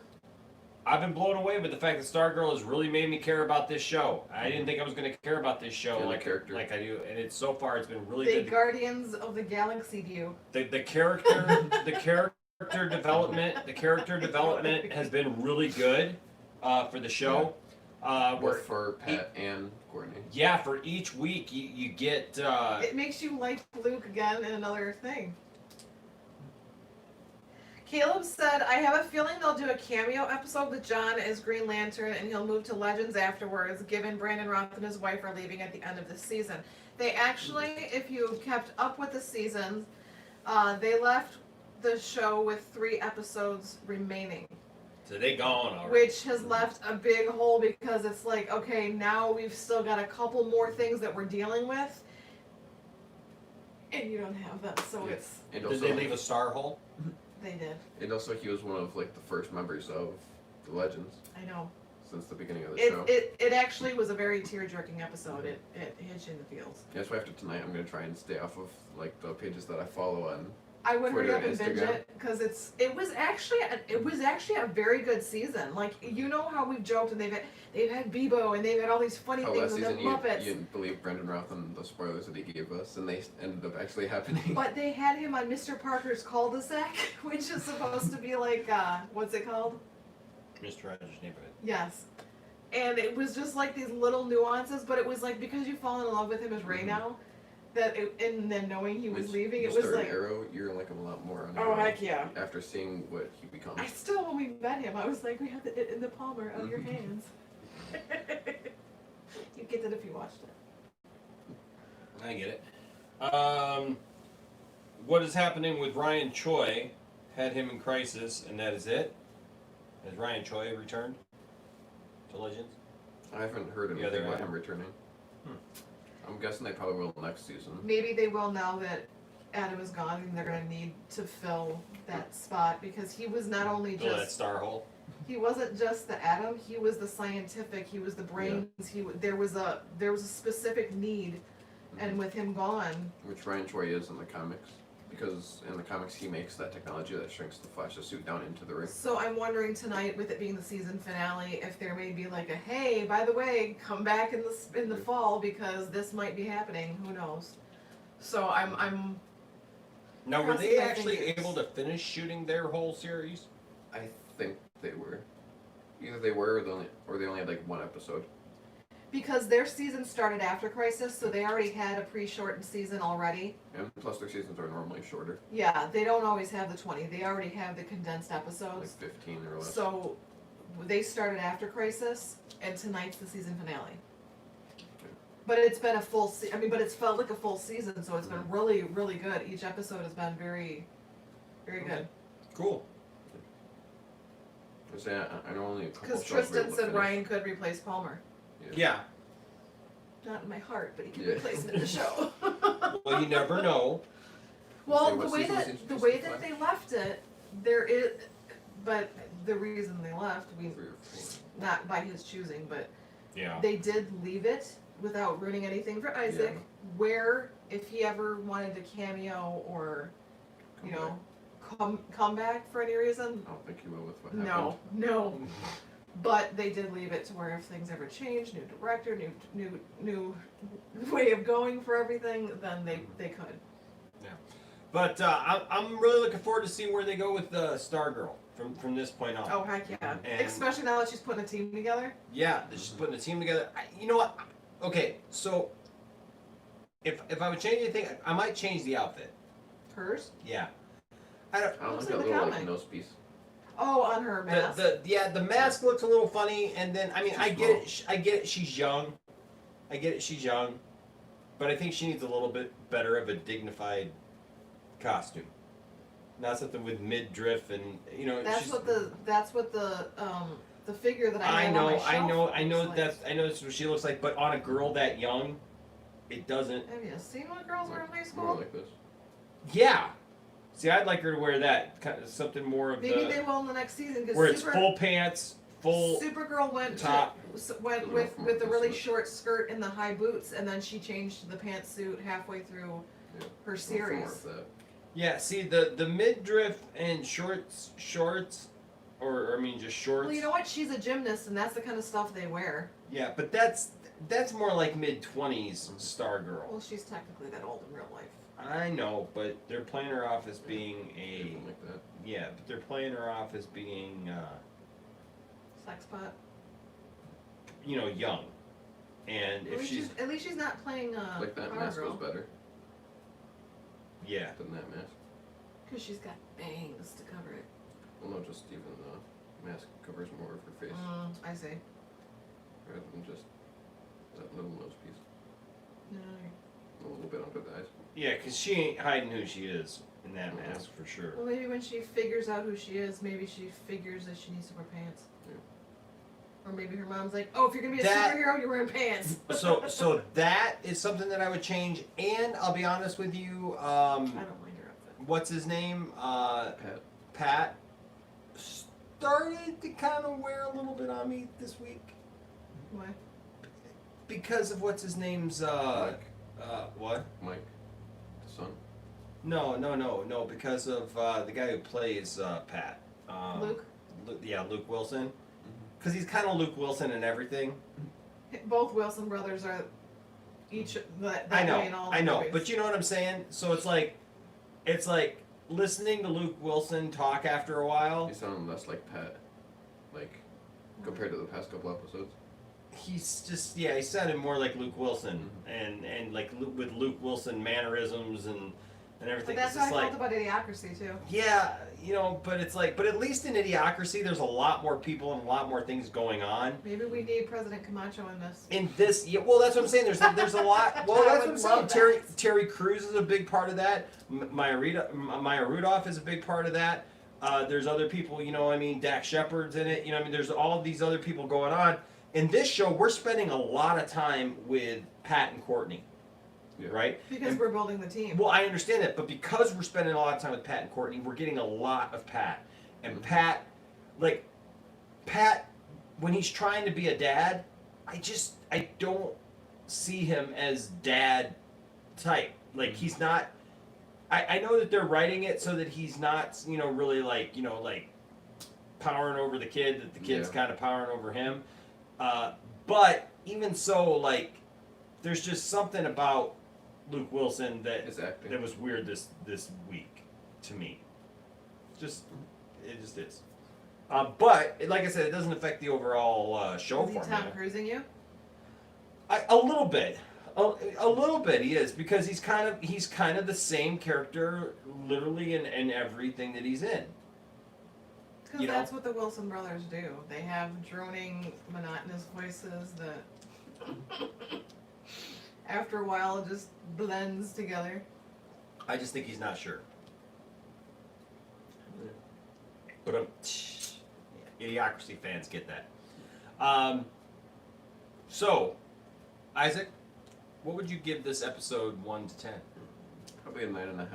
I've been blown away with the fact that Stargirl has really made me care about this show. I didn't think I was going to care about this show like I do, and it's so far it's been really good. The Guardians of the Galaxy view. The character development has been really good for the show. Both for Pat and Courtney. Yeah, for each week you get. It makes you like Luke again in another thing. Caleb said, I have a feeling they'll do a cameo episode with John as Green Lantern and he'll move to Legends afterwards, given Brandon Roth and his wife are leaving at the end of the season. They actually, if you kept up with the seasons, they left the show with 3 episodes remaining. So they gone already. Which has left a big hole because it's like, okay, now we've still got a couple more things that we're dealing with. And you don't have them, so it's... And did they leave a star hole? They did. And also, he was one of the first members of the Legends. I know. Since the beginning of the show. It actually was a very tear-jerking episode. It hit you in the feels. Yeah, so after tonight, I'm gonna try and stay off of the pages that I follow on. I would hurry Twitter up and binge Instagram. it because it was actually a very good season. Like, how we've joked and they've had Bebo and they've had all these funny things Last and the season, Muppets. you didn't believe Brendan Roth and the spoilers that he gave us, and they ended up actually happening. But they had him on Mr. Parker's cul-de-sac, which is supposed to be like, what's it called? Mr. Rogers' Neighborhood. Yes. And it was just like these little nuances, but it was like because you fall in love with him as Ray now, and then knowing he was leaving, it was like Arrow, you're like him a lot more on oh Arrow heck yeah. After seeing what he becomes. I still, when we met him, I was like, we have it in the palmer of your hands. You get it if you watched it. I get it. What is happening with Ryan Choi? Had him in crisis, and that is it. Has Ryan Choi returned to Legends? I haven't heard Yeah, anything they're about out. him returning. I'm guessing they probably will next season. Maybe they will now that Adam is gone, and they're gonna need to fill that spot because he was not only Fill that just star hole. he wasn't just the Adam. He was the scientific. He was the brains. There was a specific need, and with him gone, Which Ryan Choi is in the comics. Because in the comics he makes that technology that shrinks the Flash's suit down into the ring. so I'm wondering tonight, with it being the season finale, if there may be like a hey, by the way, come back in the fall because this might be happening. Who knows? So I'm Now, were crossing they my actually fingers. able to finish shooting their whole series? I think they were. Either they were or they only had like one episode. because their season started after Crisis, so they already had a pre-shortened season already. And plus their seasons are normally shorter. Yeah, they don't always have the 20. They already have the condensed episodes. Like 15 or less. So they started after Crisis, and tonight's the season finale. But it's been a full but it's felt like a full season, so it's been really, really good. Each episode has been very, very good. Cool. I know only a couple Because shows were Tristan able to said finish. Ryan could replace Palmer. Yeah. Not in my heart, but he can Yeah. replace him in the show. Well, you never know. Well, Say, the what way season that seems to the be way so that fun? they left it, there is, but the reason they left, 3 or 4. not by his choosing, but Yeah. they did leave it without ruining anything for Isaac. Yeah. Where if he ever wanted to cameo or, come back for any reason, I don't think he will with what happened. no. But they did leave it to where if things ever change, new director, new way of going for everything, then they could. But I'm really looking forward to seeing where they go with Stargirl from this point on. Oh heck yeah! And- Especially now that she's putting a team together. Yeah, they're just putting a team together. You know what? Okay, so if I would change anything, I might change the outfit. Hers? Yeah. I don't. I don't Looks like that like the little like comic. nose piece. Oh, on her mask. The mask looks a little funny, and then I mean Too I get it. I get it. She's young. I get it. She's young, but I think she needs a little bit better of a dignified costume. Not something with midriff and That's she's- what the figure that I I have know, on my I shelf know, I know looks like. I know that's what she looks like, but on a girl that young, it doesn't. Have you seen what girls wear in high More school? like this. Yeah. See, I'd like her to wear that kind of something more of Maybe the they will in the next season where because it's full pants, full. Supergirl went top. went with the really short skirt and the high boots, and then she changed to the pantsuit halfway through Yeah. her More series. of that. Yeah. See, the midriff and shorts, or I mean just shorts. Well, you know what? She's a gymnast, and that's the kind of stuff they wear. Yeah, but that's more like mid-20s Stargirl. Well, she's technically that old in real life. I know, but they're playing her off as being a Something like that. yeah, but they're playing her off as being Sex pot. young. And At if least she's at least she's not playing Like that Power mask Girl, was better yeah. than that mask. because she's got bangs to cover it. Well, no, just even the mask covers more of her face I see. rather than just that little nose piece. No. A little bit under the eyes. Yeah, because she ain't hiding who she is in that mask for sure. Well, maybe when she figures out who she is, maybe she figures that she needs to wear pants. Yeah. Or maybe her mom's like, "Oh, if you're gonna be a That- superhero, you're wearing pants." So that is something that I would change. And I'll be honest with you, I don't mind her outfit. what's his name? Pat. Pat started to kind of wear a little bit on me this week Why? because of what's his name's what? Mike, the son. No, because of the guy who plays Pat. Luke? Luke Wilson. Because he's kind of Luke Wilson and everything. Both Wilson brothers are each that I know, way in all I know, movies. but you know what I'm saying. So it's like listening to Luke Wilson talk after a while. He sounded less like Pat, like compared to the past couple episodes. He's just he sounded more like Luke Wilson and like with Luke Wilson mannerisms and and everything. But that's It's how I just felt about Idiocracy too. yeah, you know, but it's like, but at least in Idiocracy, there's a lot more people and a lot more things going on. Maybe we need President Camacho in this. In this, yeah, well, that's what I'm saying. There's a lot. Well, I that's what I'm would saying. love Terry Crews is a big part of that. Maya Rudolph is a big part of that. There's other people, you know, I mean, Dax Shepard's in it. You know, I mean, there's all these other people going on. In this show, we're spending a lot of time with Pat and Courtney, right? Because And- we're building the team. well, I understand that, but because we're spending a lot of time with Pat and Courtney, we're getting a lot of Pat. And Pat, when he's trying to be a dad, I don't see him as dad type. Like, he's not. I know that they're writing it so that he's not, you know, really like, you know, like powering over the kid, that the kid's kind of powering over him. But even so, like, there's just something about Luke Wilson that was weird this week to me. It just is. But like I said, it doesn't affect the overall show Is he for me. Tom Cruising you? A little bit. A little bit he is, because he's kind of the same character literally in everything that he's in. Because You know? that's what the Wilson brothers do. They have droning, monotonous voices that after a while it just blends together. I just think he's not sure. But Idiocracy fans get that. So, Isaac, what would you give this episode 1 to 10? Probably a 9.5.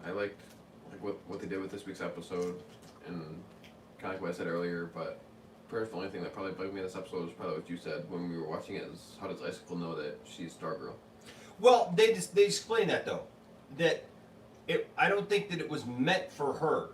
I liked what they did with this week's episode, and kind of like what I said earlier. But first, the only thing that probably bugged me in this episode was probably what you said when we were watching it: is how does Icicle know that she's Stargirl? Well, they explain that though, that I don't think that it was meant for her.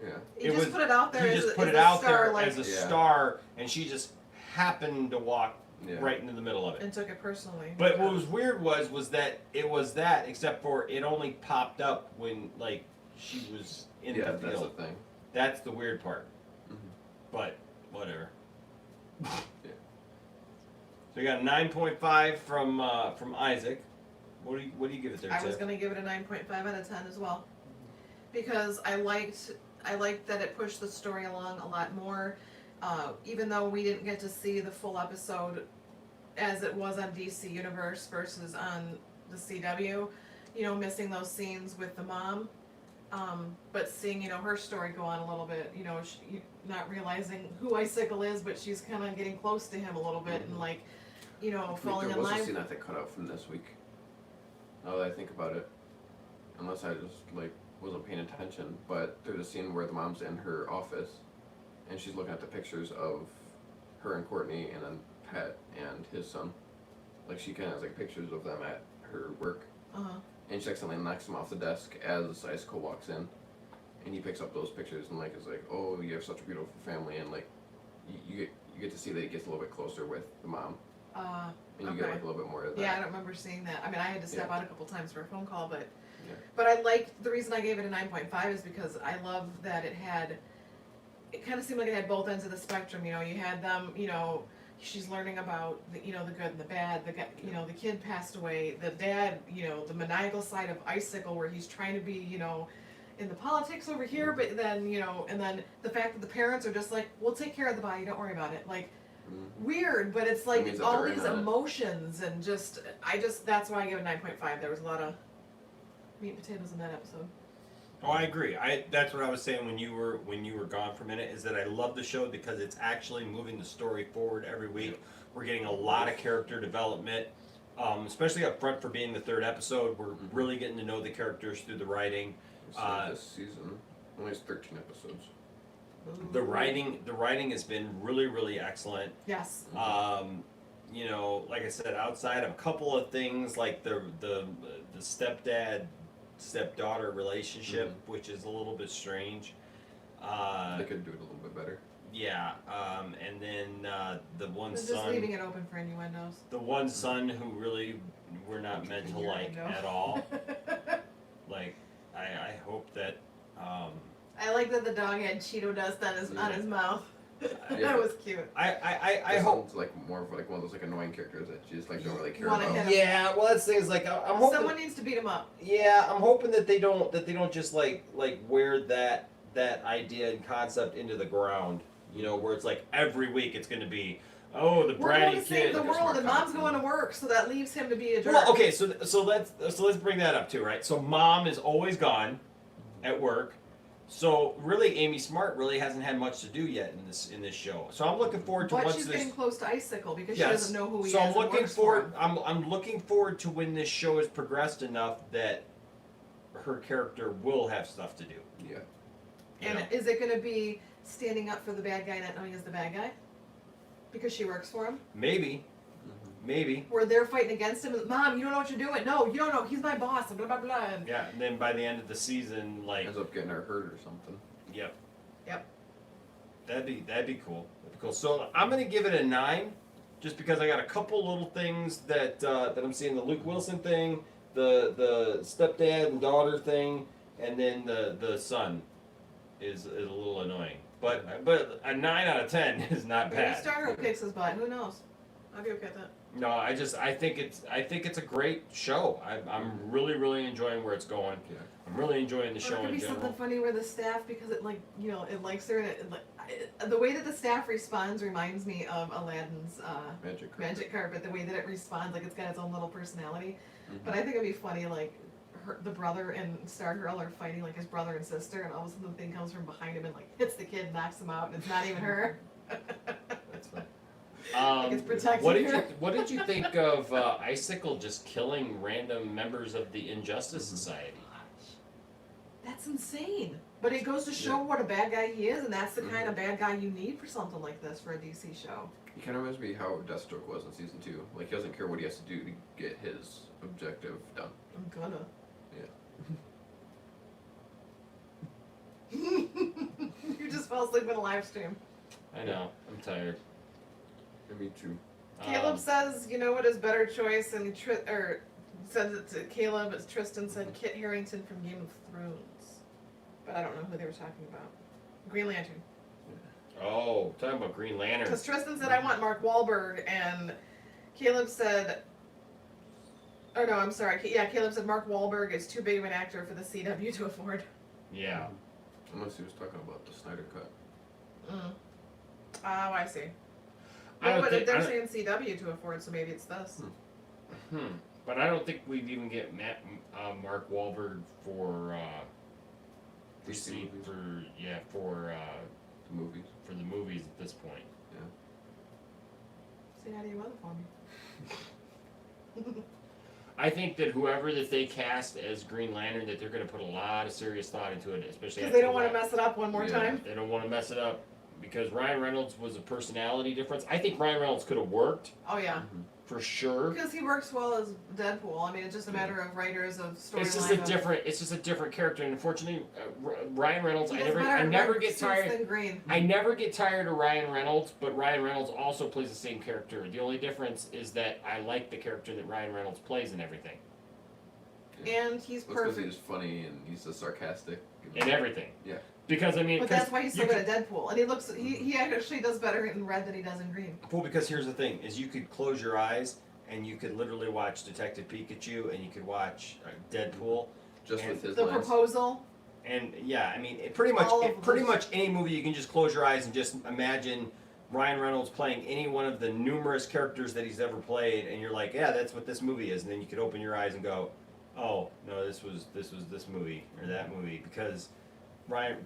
Yeah. He just put it out there He as just a- put as it a out star, there like- as a Yeah. star, and she just happened to walk Yeah. right into the middle of it. And took it personally. But what was weird was that it was that, except for it only popped up when like she was in Yeah, the that's field. the thing. That's the weird part. Mhm. But whatever. Yeah. So we got a 9.5 from Isaac. What do you give it there, I was Tiff? going to give it a 9.5 out of 10 as well. Because I liked that it pushed the story along a lot more. Even though we didn't get to see the full episode as it was on DC Universe versus on the CW, you know, missing those scenes with the mom. But seeing, you know, her story go on a little bit, you know, not realizing who Icicle is, but she's kind of getting close to him a little bit and, like, you know, I think falling there in was a line. scene that they cut out from this week. Now that I think about it, unless I just like wasn't paying attention, but there's a scene where the mom's in her office, and she's looking at the pictures of her and Courtney, and then Pat and his son. Like, she kind of has like pictures of them at her work, Uh-huh. and she accidentally knocks them off the desk as Icicle walks in, and he picks up those pictures and like is like, oh, you have such a beautiful family, and like you get to see that he gets a little bit closer with the mom, and you get Okay. like a little bit more of that. Yeah, I don't remember seeing that. I mean, I had to step Yeah. out a couple times for a phone call, but Yeah. but I liked the reason I gave it a 9.5 is because I love that it kind of seemed like it had both ends of the spectrum. You know, you had them, you know, she's learning about the, you know, the good and the bad. You know, the kid passed away. The dad, you know, the maniacal side of Icicle, where he's trying to be, you know, in the politics over here, but then, you know, and then the fact that the parents are just like, we'll take care of the body, don't worry about it. Like, weird, but it's like means that all they're these in on it. emotions and that's why I give it 9.5. There was a lot of meat and potatoes in that episode. Oh, I agree. That's what I was saying when you were gone for a minute, is that I love the show because it's actually moving the story forward every week. We're getting a lot of character development, especially up front for being the third episode. We're really getting to know the characters through the writing. So this season only has 13 episodes. The writing has been really excellent. Yes. You know, like I said, outside of a couple of things like the stepdaughter relationship, which is a little bit strange. They could do it a little bit better. Yeah, and then the one They're son. just leaving it open for innuendos. The one son who really we're not meant to like Innuendo. at all. Like, I hope that. I like that the dog had Cheeto dust on his mouth. That was cute. I hope. Sounds like more of like one of those like annoying characters that you just like don't really care Wanna about. hit 'em. Yeah, well, that's the thing is like I'm hoping. Someone needs to beat him up. Yeah, I'm hoping that they don't just like wear that idea and concept into the ground. You know, where it's like every week it's going to be, oh, the We're going bratty to save kid. the Like a world, smart and mom's cop. going to work, so that leaves him to be a jerk. Well, okay, so let's bring that up too, right? So mom is always gone at work. So really, Amy Smart really hasn't had much to do yet in this show. So I'm looking forward to But once she's this. getting close to Icicle because Yes. she doesn't know who he So is. I'm and looking works for forward. him. I'm looking forward to when this show has progressed enough that her character will have stuff to do. Yeah. You And know? is it going to be standing up for the bad guy, not knowing he's the bad guy? Because she works for him? Maybe. Maybe. Where they're fighting against him, and, Mom, you don't know what you're doing. No, you don't know. He's my boss. Blah, blah, blah. And Yeah, and then by the end of the season, like, Ends up getting her hurt or something. yep, Yep. that'd be cool. That'd be cool. So I'm gonna give it a 9, just because I got a couple little things that I'm seeing. The Luke Wilson thing, the stepdad and daughter thing, and then the son is a little annoying. But a 9 out of 10 is not Maybe bad. Stargirl kicks his butt. Who knows? I'd be okay with that. No, I think it's a great show. I'm really enjoying where it's going. Yeah. I'm really enjoying the Or show it could in be general. something funny where the staff, because it it likes her, and the way that the staff responds reminds me of Aladdin's Magic carpet. The way that it responds, like it's got its own little personality. Mhm. But I think it'd be funny, like the brother and Stargirl are fighting, like his brother and sister, and all of a sudden the thing comes from behind him and like hits the kid, knocks him out, and it's not even her. That's fine. Like it's protecting What her. did you think of Icicle just killing random members of the Injustice Society? That's insane. But it goes to show what a bad guy he is, and that's the kind of bad guy you need for something like this for a DC show. He kind of reminds me how Deathstroke was in season 2. Like he doesn't care what he has to do to get his objective done. I'm gonna. Yeah. You just fell asleep in a live stream. I know. I'm tired. Me too. Caleb says, you know what is better choice, and says it to Caleb, as Tristan said Kit Harington from Game of Thrones. But I don't know who they were talking about. Green Lantern. Oh, talking about Green Lantern. Because Tristan said, I want Mark Wahlberg, and Caleb said, oh no, I'm sorry. Yeah, Caleb said Mark Wahlberg is too big of an actor for the CW to afford. Yeah. Unless he was talking about the Snyder Cut. Oh, I see. I don't But think- they're saying CW to afford, so maybe it's this. But I don't think we'd even get Mark Wahlberg for DC see- movies. for The movies. for the movies at this point. See how do you weather for me? I think that whoever that they cast as Green Lantern, that they're going to put a lot of serious thought into it, especially Because they don't after want to that. mess it up one more time. They don't want to mess it up because Ryan Reynolds was a personality difference. I think Ryan Reynolds could have worked Oh yeah. for sure. Because he works well as Deadpool. I mean, it's just a matter of writers of storyline. It's just a different character, and unfortunately, Ryan Reynolds. He I does better never in red get suits tired. than green. I never get tired of Ryan Reynolds, but Ryan Reynolds also plays the same character. The only difference is that I like the character that Ryan Reynolds plays in everything. And he's That's because perfect. he's funny and he's so sarcastic. In everything. Yeah. Because I mean, But that's why he's so you good at Deadpool. And he actually does better in red than he does in green. Well, because here's the thing: is you could close your eyes and you could literally watch Detective Pikachu, and you could watch Deadpool, Just and, with his The lines. Proposal. and yeah, I mean, All of pretty those. much any movie you can just close your eyes and just imagine Ryan Reynolds playing any one of the numerous characters that he's ever played, and you're like, yeah, that's what this movie is, and then you could open your eyes and go, oh no, this was this movie or that movie because Ryan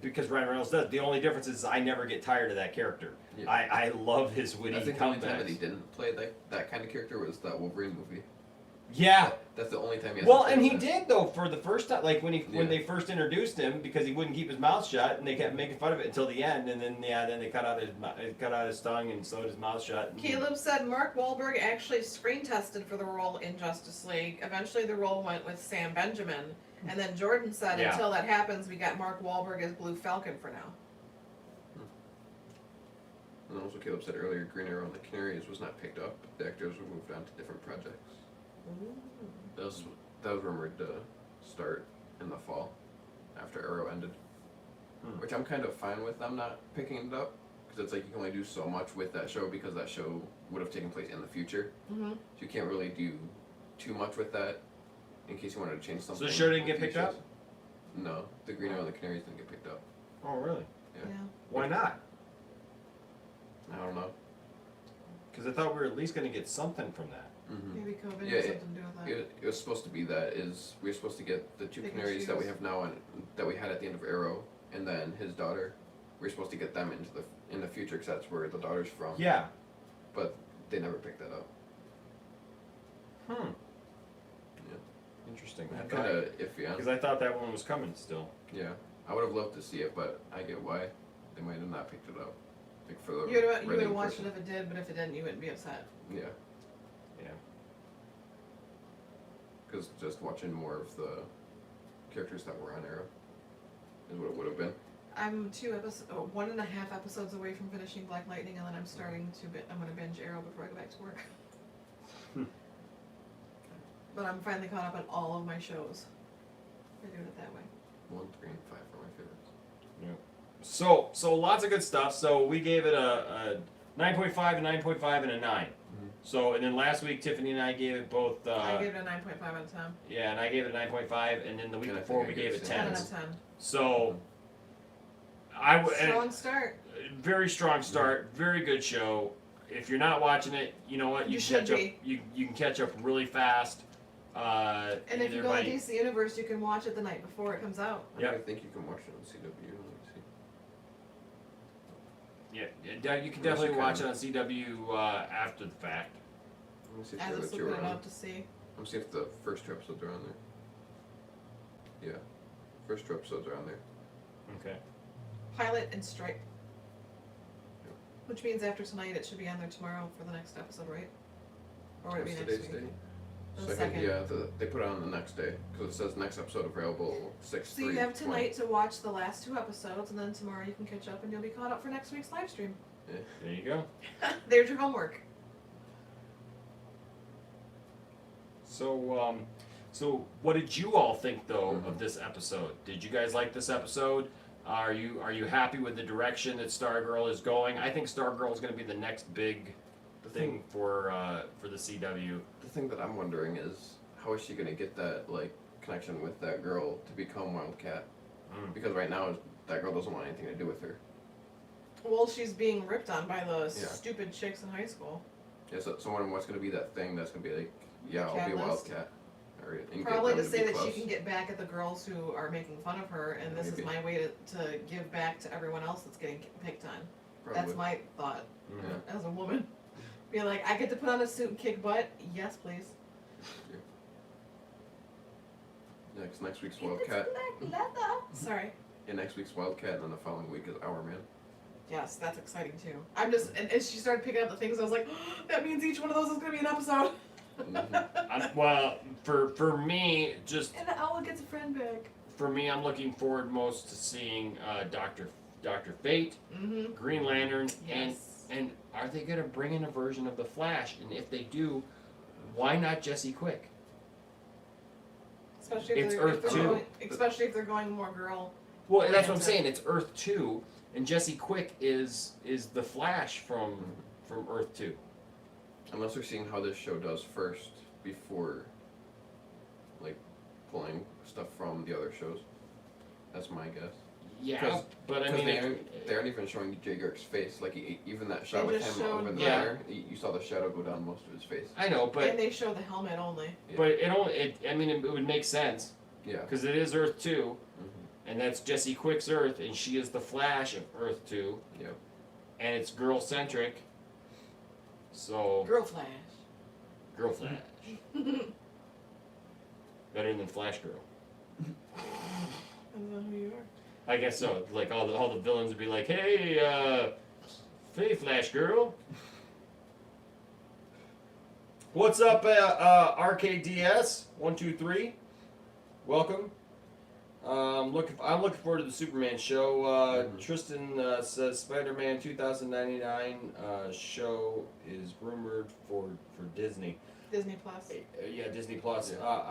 Reynolds does. The only difference is I never get tired of that character. Yeah. I love his witty I think the only time that he comebacks. didn't play that kind of character was that Wolverine movie. Yeah. That's the only time he. Well, hasn't and he played that. did though for the first time, like when Yeah. they first introduced him because he wouldn't keep his mouth shut, and they kept making fun of it until the end, and then they cut out his tongue and sewed his mouth shut. Caleb said Mark Wahlberg actually screen tested for the role in Justice League. Eventually, the role went with Sam Benjamin. And then Jordan said, Yeah. until that happens, we got Mark Wahlberg as Blue Falcon for now. And also, Caleb said earlier, Green Arrow and the Canaries was not picked up. The actors were moved on to different projects. That was rumored to start in the fall, after Arrow ended. Which I'm kind of fine with them not picking it up, because it's like you can only do so much with that show because that show would have taken place in the future. Mm-hmm. So you can't really do too much with that in case you wanted to change something. So the show didn't with get picked these up? shows. No, the Green Arrow and the Canaries didn't get picked up. Oh, really? Yeah. Why not? I don't know. Because I thought we were at least going to get something from that. Mm-hmm. Maybe COVID Yeah, has something to do with that. It was supposed to be that is we were supposed to get the two Pick and canaries that we choose. have now and that we had at the end of Arrow, and then his daughter. We are supposed to get them in the future because that's where the daughter's from. Yeah. But they never picked that up. Hmm. Yeah. Interesting. I'm kind of iffy on. Because I thought that one was coming still. Yeah, I would have loved to see it, but I get why they might have not picked it up. Like for the You would have writing watched person. it if it did, but if it didn't, you wouldn't be upset. Yeah. Yeah. Because just watching more of the characters that were on Arrow is what it would have been. I'm 1.5 episodes away from finishing Black Lightning, and then I'm gonna binge Arrow before I go back to work. But I'm finally caught up on all of my shows. I do it that way. 1, 3, and 5 are my favorites. Yeah. So lots of good stuff. So we gave it a 9.5, a 9.5, and a 9. So, and then last week Tiffany and I gave it both. I gave it a 9.5 out of 10. Yeah, and I gave it a 9.5, and then the week And I before think we I gave gave it it 10 10. out of 10. So, Strong start. very strong start, very good show. If you're not watching it, you know what? You can should catch up. be. You can catch up really fast. And if you go to everybody- DC Universe, you can watch it the night before it comes out. I Yeah. don't think you can watch it on CW. Let me see. Yeah, you can definitely watch it on CW after the fact. Let me see if As the it's other two looking are it on. up to see. Let me see if the first 2 episodes are on there. Yeah, first 2 episodes are on there. Okay. Pilot and Stripe. Which means after tonight, it should be on there tomorrow for the next episode, right? Or would it be What's next today's week? date? The second. Yeah, they put it on the next day because it says next episode available 6/3. So you have tonight to watch the last 2 episodes, and then tomorrow you can catch up, and you'll be caught up for next week's live stream. Yeah. There you go. There's your homework. So what did you all think though of this episode? Did you guys like this episode? Are you happy with the direction that Stargirl is going? I think Stargirl is going to be the next big thing for the CW. The thing that I'm wondering is how is she gonna get that like connection with that girl to become Wildcat? Because right now that girl doesn't want anything to do with her. Well, she's being ripped on by the stupid chicks in high school. Yeah, so someone what's gonna be that thing that's gonna be like, yeah, I'll be a Catalyst. Wildcat. Or and get Probably them to be say that close. she can get back at the girls who are making fun of her, and this Maybe. is my way to give back to everyone else that's getting picked on. Probably. That's my thought Yeah. as a woman. Be like, I get to put on a suit and kick butt? Yes, please. Next week's Wildcat. Sorry. Yeah, next week's Wildcat, and then the following week is Our Man. Yes, that's exciting too. I'm just, and as she started picking up the things, I was like, that means each one of those is going to be an episode. Well, for me, just And Ella gets a friend back. for me, I'm looking forward most to seeing Doctor Fate, Green Lantern, and are they going to bring in a version of the Flash? And if they do, why not Jesse Quick? Especially if It's they're, Earth 2. Especially if they're going more girl. Well, that's what I'm saying. It's Earth 2, and Jesse Quick is the Flash from Earth 2. Unless we're seeing how this show does first before, like, pulling stuff from the other shows. That's my guess. Yeah, but I mean, they aren't even showing Jay Garrick's face. Like even that shot They with just him showed- over in the Yeah. there, you saw the shadow go down most of his face. I know, but And they show the helmet only. but it would make sense. Yeah. Because it is Earth 2, and that's Jesse Quick's Earth, and she is the Flash of Earth 2. Yep. And it's girl centric. So Girl Flash. Girl Flash. Better than Flash Girl. I don't know who you are. I guess so. Like all the villains would be like, hey, Flash Girl. What's up, RKDS 123? Welcome. I'm looking forward to the Superman show. Tristan says Spider-Man 2099 show is rumored for Disney. Disney Plus. Yeah, Disney Plus. Yeah.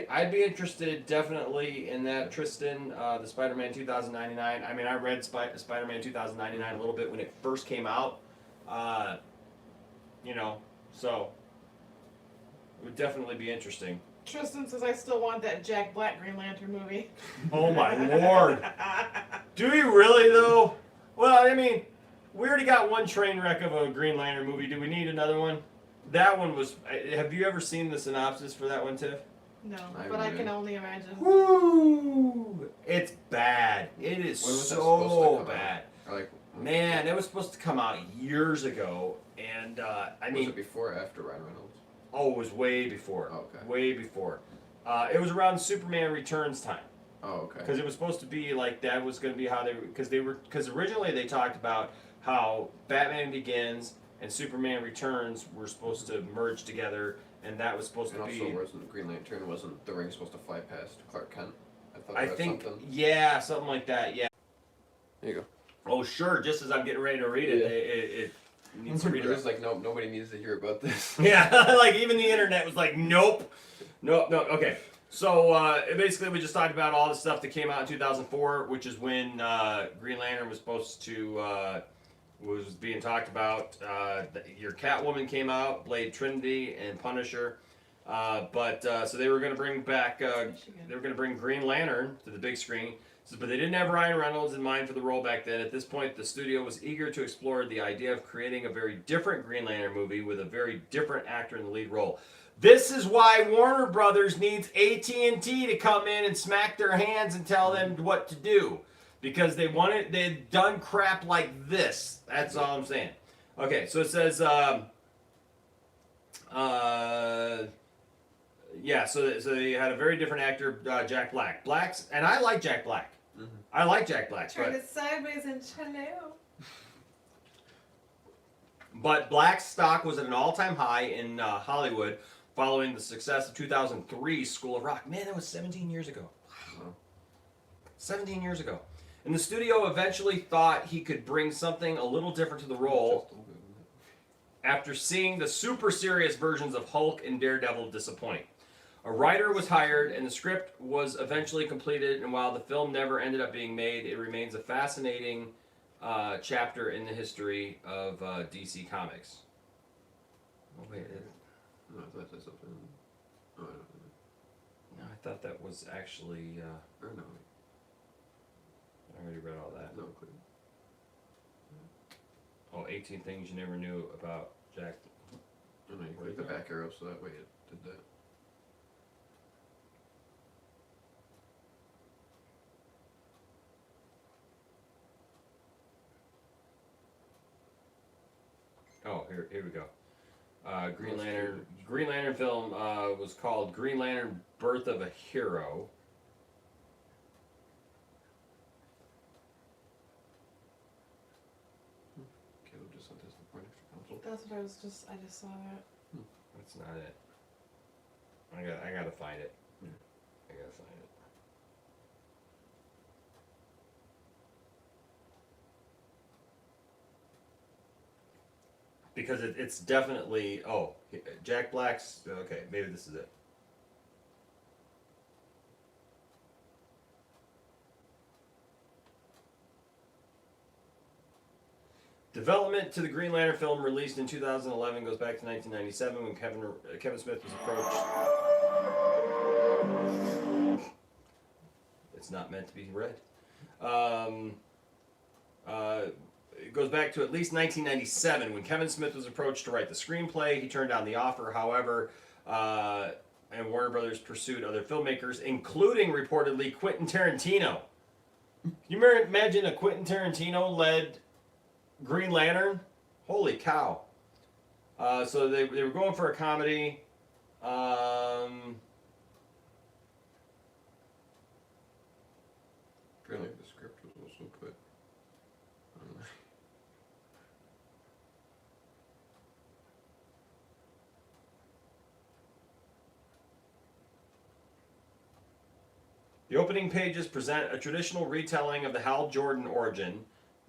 I'd be interested definitely in that, Tristan. The Spider-Man 2099. I mean, I read Spider-Man 2099 a little bit when it first came out. You know, so it would definitely be interesting. Tristan says I still want that Jack Black Green Lantern movie. Oh my lord! Do we really though? Well, I mean, we already got one train wreck of a Green Lantern movie. Do we need another one? That one was. Have you ever seen the synopsis for that one, Tiff? No, but I can only imagine. Woo! It's bad. It is When was that so supposed to come bad. out? Like, Man, it was supposed to come out years ago, and I was mean, it before or after Ryan Reynolds? oh, it was way before. Oh, okay. Way before. It was around Superman Returns time. Oh, okay. Because it was supposed to be like that was going to be how because originally they talked about how Batman Begins and Superman Returns were supposed to merge together, and that was supposed And to be. also, wasn't Green Lantern wasn't the ring supposed to fly past Clark Kent? I read think something. yeah, something like that. Yeah. There you go. Oh sure, just as I'm getting ready to read it, it needs to read It it. was like, nope, nobody needs to hear about this. Yeah, like even the internet was like, nope, no. Okay, so basically we just talked about all the stuff that came out in 2004, which is when Green Lantern was supposed to was being talked about. Your Catwoman came out, Blade Trinity, and Punisher. So they were going to bring back. They were going to bring Green Lantern to the big screen. But they didn't have Ryan Reynolds in mind for the role back then. At this point, the studio was eager to explore the idea of creating a very different Green Lantern movie with a very different actor in the lead role. This is why Warner Brothers needs AT&T to come in and smack their hands and tell them what to do. Because they've done crap like this. That's all I'm saying. Okay, so it says, yeah, so they had a very different actor, Jack Black. And I like Jack Black. Mm-hmm. I like Jack Black. Turn it sideways and hello. But Black's stock was at an all-time high in Hollywood following the success of 2003's School of Rock. Man, that was 17 years ago. Wow. 17 years ago. And the studio eventually thought he could bring something a little different to the role after seeing the super serious versions of Hulk and Daredevil disappoint. A writer was hired and the script was eventually completed, and while the film never ended up being made, it remains a fascinating chapter in the history of DC Comics. Oh, wait. No, I thought that's something. Oh, I don't know. No, I thought that was actually. Or no. I already read all that. No clue. Oh, 18 things you never knew about Jack. I know, you click the back arrow so that way it did that. Oh, here we go. Green Lantern film was called Green Lantern: Birth of a Hero. Caleb just sent us the point extra console. That's what I just saw that. That's not it. I gotta find it. I gotta find it. Because it's definitely Jack Black's okay. Maybe this is it. Development to the Green Lantern film released in 2011 goes back to 1997 when Kevin Smith was approached. It's not meant to be read. It goes back to at least 1997 when Kevin Smith was approached to write the screenplay. He turned down the offer, however, and Warner Brothers pursued other filmmakers, including reportedly Quentin Tarantino. Can you imagine a Quentin Tarantino-led Green Lantern? Holy cow. So they were going for a comedy. Apparently the script was also put. The opening pages present a traditional retelling of the Hal Jordan origin.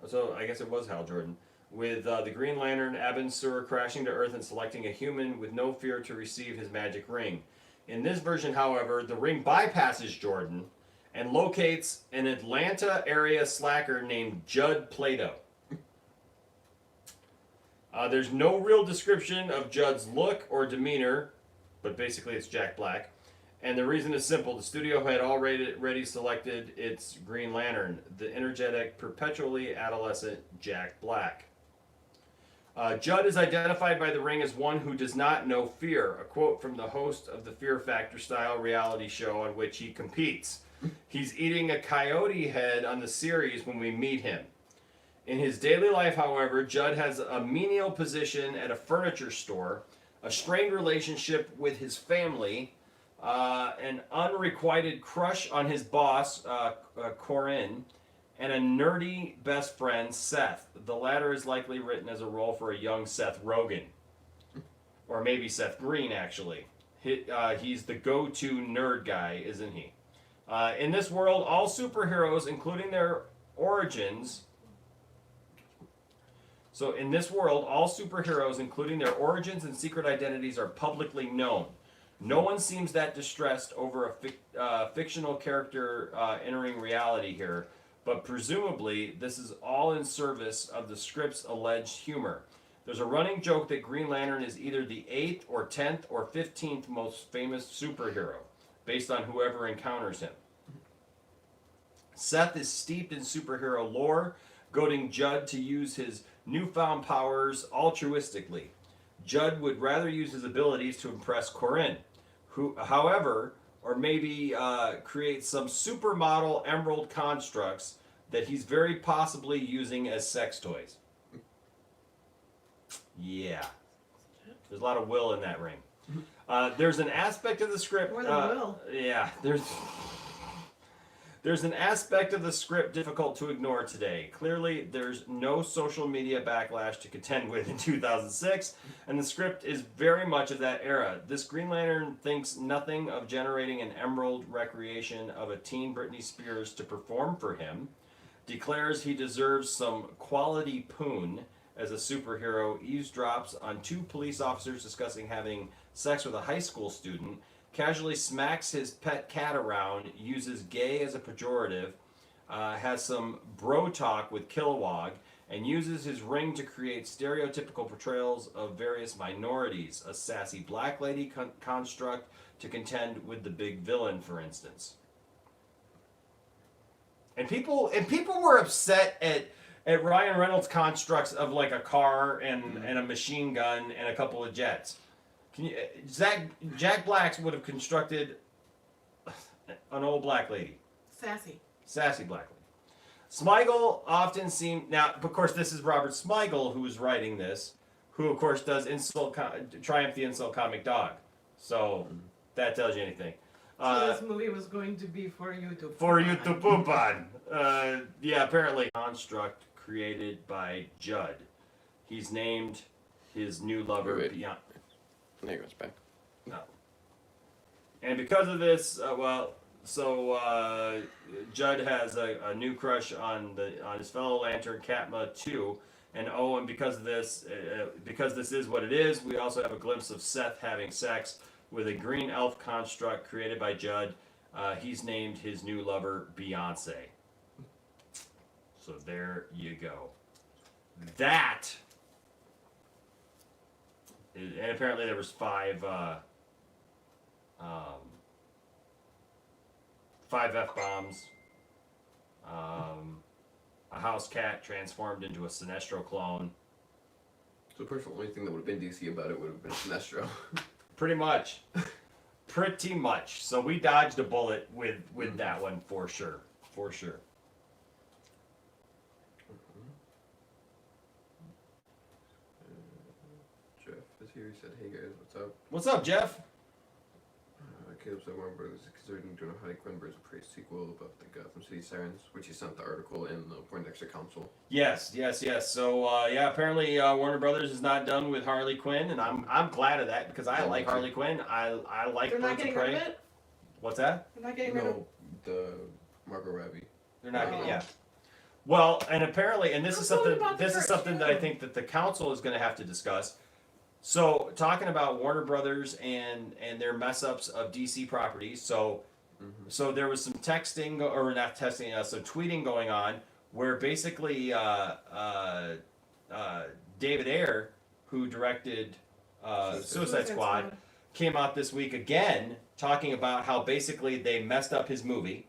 So I guess it was Hal Jordan. with the Green Lantern Abin Sur crashing to Earth and selecting a human with no fear to receive his magic ring. In this version, however, the ring bypasses Jordan and locates an Atlanta area slacker named Judd Plato. There's no real description of Judd's look or demeanor, but basically it's Jack Black. And the reason is simple. The studio had already selected its Green Lantern, the energetic, perpetually adolescent Jack Black. Judd is identified by the ring as one who does not know fear, a quote from the host of the Fear Factor style reality show on which he competes. He's eating a coyote head on the series when we meet him. In his daily life, however, Judd has a menial position at a furniture store, a strained relationship with his family, an unrequited crush on his boss, Corinne, and a nerdy best friend, Seth. The latter is likely written as a role for a young Seth Rogen. Or maybe Seth Green, actually. He's the go-to nerd guy, isn't he? In this world, all superheroes, including their origins... So in this world, all superheroes, including their origins and secret identities, are publicly known. No one seems that distressed over a fictional character entering reality here, but presumably this is all in service of the script's alleged humor. There's a running joke that Green Lantern is either the 8th or 10th or 15th most famous superhero, based on whoever encounters him. Seth is steeped in superhero lore, goading Judd to use his newfound powers altruistically. Judd would rather use his abilities to impress Corinne, who, however, or maybe create some supermodel emerald constructs that he's very possibly using as sex toys. Yeah. There's a lot of will in that ring. There's an aspect of the script... More than will. Yeah, There's an aspect of the script difficult to ignore today. Clearly, there's no social media backlash to contend with in 2006, and the script is very much of that era. This Green Lantern thinks nothing of generating an emerald recreation of a teen Britney Spears to perform for him, declares he deserves some quality poon as a superhero, eavesdrops on 2 police officers discussing having sex with a high school student, casually smacks his pet cat around, uses gay as a pejorative, has some bro talk with Kilowog, and uses his ring to create stereotypical portrayals of various minorities, a sassy black lady construct to contend with the big villain, for instance. And people were upset at Ryan Reynolds' constructs of like a car and a machine gun and a couple of jets. Jack Black's would have constructed an old black lady. Sassy black lady. Smigel often seemed... Now, of course, this is Robert Smigel who is writing this, who, of course, does Triumph the Insult Comic Dog. So, that tells you anything. So this movie was going to be for you to poop on. Yeah, apparently. Construct created by Judd. He's named his new lover Beyond... There he goes back. No. And because of this, Judd has a new crush on his fellow Lantern, Katma, too. And because of this, because this is what it is, we also have a glimpse of Seth having sex with a green elf construct created by Judd. He's named his new lover Beyonce. So there you go. That... And apparently there was 5 F-bombs, a house cat transformed into a Sinestro clone. So the only thing that would have been DC about it would have been Sinestro. Pretty much. Pretty much. So we dodged a bullet with that one for sure. For sure. He said, "Hey guys, what's up?" What's up, Jeff? Caleb said Warner Brothers is considering doing a Harley Quinn Birds of Prey sequel about the Gotham City Sirens, which he sent the article in the Poindexter Council. Yes. So apparently Warner Brothers is not done with Harley Quinn, and I'm glad of that because I like Harley Quinn. I like They're not Birds of getting Prey. rid of it? What's that? They're not getting rid of the Margot Robbie. They're not getting, yeah. Well, and apparently, and this I'm is talking something. about the This is Kurt something that I too. think that the council is going to have to discuss. So, talking about Warner Brothers and their mess ups of DC properties. So there was some texting or not texting, some tweeting going on where basically David Ayer, who directed Suicide Squad, came out this week again talking about how basically they messed up his movie.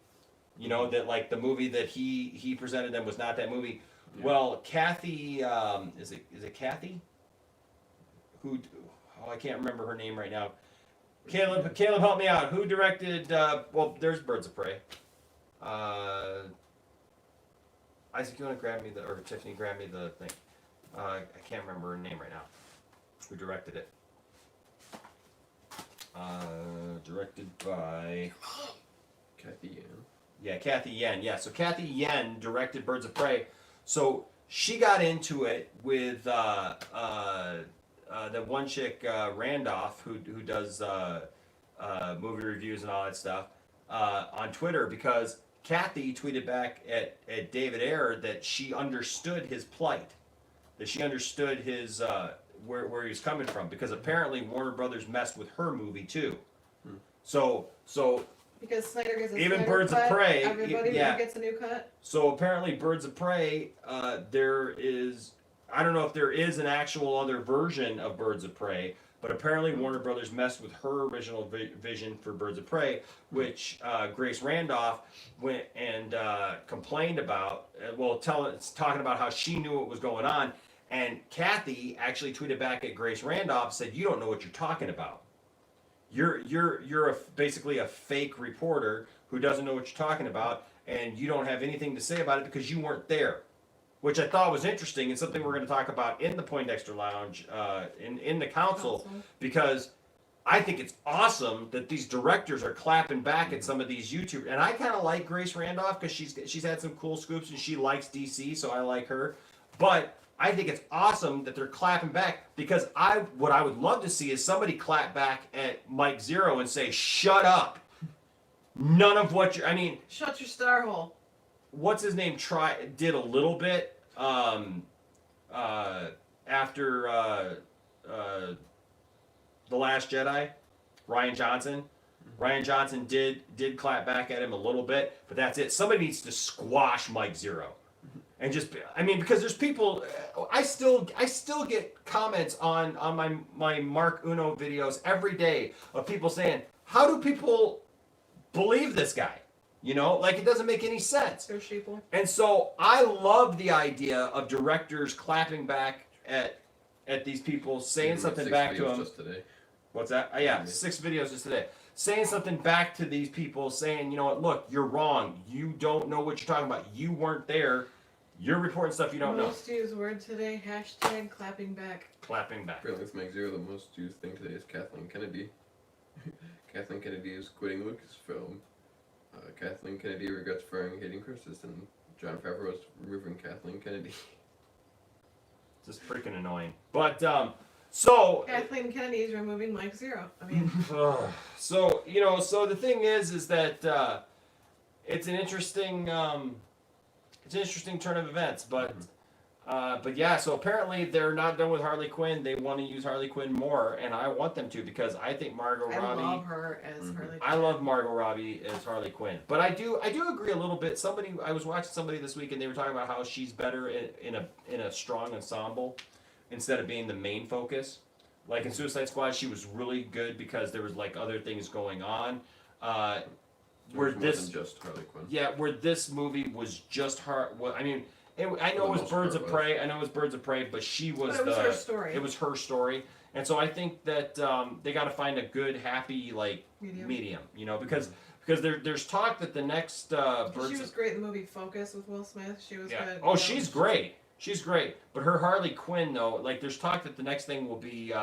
You know, that like the movie that he presented them was not that movie. Yeah. Well, Kathy, is it Kathy? Who? Oh, I can't remember her name right now. Caleb, help me out. Who directed? Well, there's Birds of Prey. Isaac, you want to grab me or Tiffany, grab me the thing. I can't remember her name right now. Who directed it? Directed by Kathy Yan. Yeah, Kathy Yen. Yeah, so Kathy Yen directed Birds of Prey. So she got into it with that one chick, Randolph, who does movie reviews and all that stuff on Twitter, because Kathy tweeted back at David Ayer that she understood his plight, that she understood his where he was coming from, because apparently Warner Brothers messed with her movie too. So Because Snyder gets a even Snyder Birds of cut, Prey, everybody yeah. gets a new cut. So apparently, Birds of Prey, there is, I don't know if there is an actual other version of Birds of Prey, but apparently Warner Brothers messed with her original vision for Birds of Prey, which Grace Randolph went and complained about. Talking about how she knew what was going on, and Kathy actually tweeted back at Grace Randolph, said, "You don't know what you're talking about. You're basically a fake reporter who doesn't know what you're talking about, and you don't have anything to say about it because you weren't there," which I thought was interesting and something we're going to talk about in the Poindexter Lounge, in the council, because I think it's awesome that these directors are clapping back at some of these YouTubers, and I kind of like Grace Randolph because she's had some cool scoops and she likes DC, so I like her, but I think it's awesome that they're clapping back, because what I would love to see is somebody clap back at Mike Zero and say, "Shut up. None of what you're." I mean, shut your star hole. What's his name? Did a little bit after The Last Jedi. Rian Johnson. Rian Johnson did clap back at him a little bit, but that's it. Somebody needs to squash Mike Zero. And just, I mean, because there's people, I still get comments on my Mark Uno videos every day of people saying, "How do people believe this guy?" You know, like, it doesn't make any sense. They're sheeple. And so I love the idea of directors clapping back at these people, saying something back to them. Just today. What's that? Yeah, 6 videos just today. Saying something back to these people, saying, "You know what, look, you're wrong. You don't know what you're talking about. You weren't there. You're reporting stuff you don't know." Most used word today, hashtag clapping back. Clapping back. Apparently, with Mike Zero, the most used thing today is Kathleen Kennedy. Kathleen Kennedy is quitting Lucasfilm. Kathleen Kennedy regrets firing Hayden Christensen. Jon Favreau is removing Kathleen Kennedy. Just freaking annoying. But, so... Kathleen Kennedy is removing Mike Zero. I mean... So, you know, so the thing is that it's an interesting... It's an interesting turn of events, but yeah. So apparently they're not done with Harley Quinn. They want to use Harley Quinn more, and I want them to, because I think Margot Robbie. I love her as Harley Quinn. I love Margot Robbie as Harley Quinn, but I do agree a little bit. I was watching somebody this week, and they were talking about how she's better in a strong ensemble instead of being the main focus. Like in Suicide Squad, she was really good because there was like other things going on. Where this wasn't just Harley Quinn. Yeah, where this movie was just her. Well, I mean, I know it was Birds of Prey. I know it was Birds of Prey, but she was But it was her story. It was her story, and so I think that they got to find a good, happy medium. You know, because there's talk that the next She was great in the movie Focus with Will Smith. She was good. Oh, she's great. She's great. But her Harley Quinn, though, like, there's talk that the next thing will be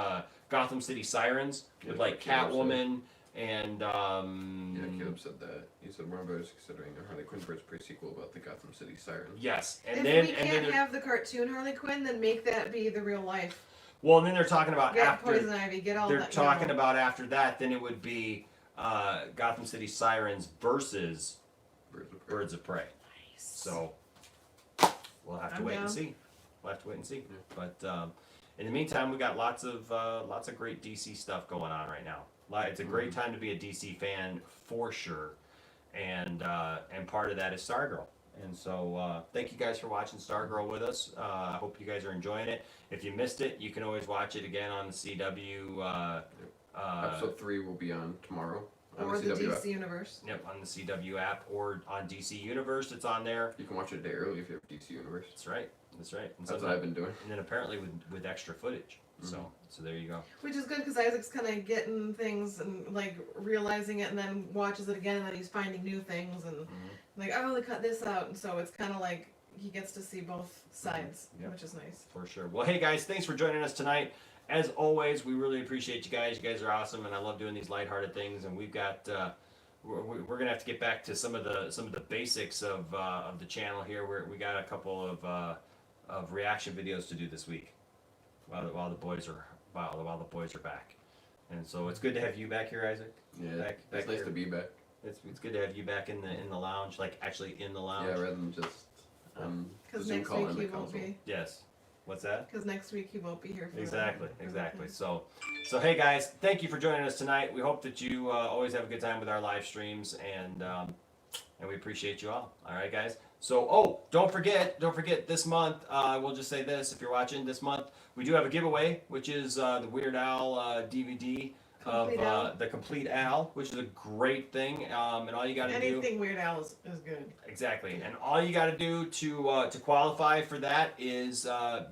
Gotham City Sirens with like Catwoman. And Caleb said that. He said Warner Brothers is considering a Harley Quinn Birds pre-sequel about the Gotham City Sirens. Yes, If we can't have the cartoon Harley Quinn, then make that be the real life. Well, and then they're talking about get Poison Ivy, get all they're that. They're talking about after that, then it would be Gotham City Sirens versus Birds of Prey. Nice. So we'll have to I'm wait and down. see. We'll have to wait and see. But in the meantime, we got lots of great DC stuff going on right now. It's a great time to be a DC fan for sure, and part of that is Stargirl. And so thank you guys for watching Stargirl with us. I hope you guys are enjoying it. If you missed it, you can always watch it again on the CW. Episode 3 will be on tomorrow. On Or the CW DC app. Universe. Yep, on the CW app or on DC Universe. It's on there. You can watch it a day early if you have DC Universe. That's right. That's right. And That's what I've been doing. And then apparently with extra footage. So there you go. Which is good because Isaac's kind of getting things and like realizing it, and then watches it again, and then he's finding new things, and like, oh, they cut this out, and so it's kind of like he gets to see both sides, which is nice. For sure. Well, hey guys, thanks for joining us tonight. As always, we really appreciate you guys. You guys are awesome, and I love doing these lighthearted things. And we've got we're gonna have to get back to some of the basics of the channel here. We got a couple of reaction videos to do this week while the boys are back. And so it's good to have you back here, Isaac. Yeah, back it's nice here. to be back. It's good to have you back in the lounge, like actually in the lounge. Yeah, rather than just the Because Zoom next call week and the he won't console. be. Yes. What's that? Because next week he won't be here. For Exactly. everything. So hey guys, thank you for joining us tonight. We hope that you always have a good time with our live streams, and we appreciate you all. All right, guys. So don't forget this month. We'll just say this: if you're watching this month, we do have a giveaway, which is the Weird Al DVD of the Complete Al, which is a great thing. And all you got to do. Anything Weird Al is good. Exactly, and all you got to do to qualify for that is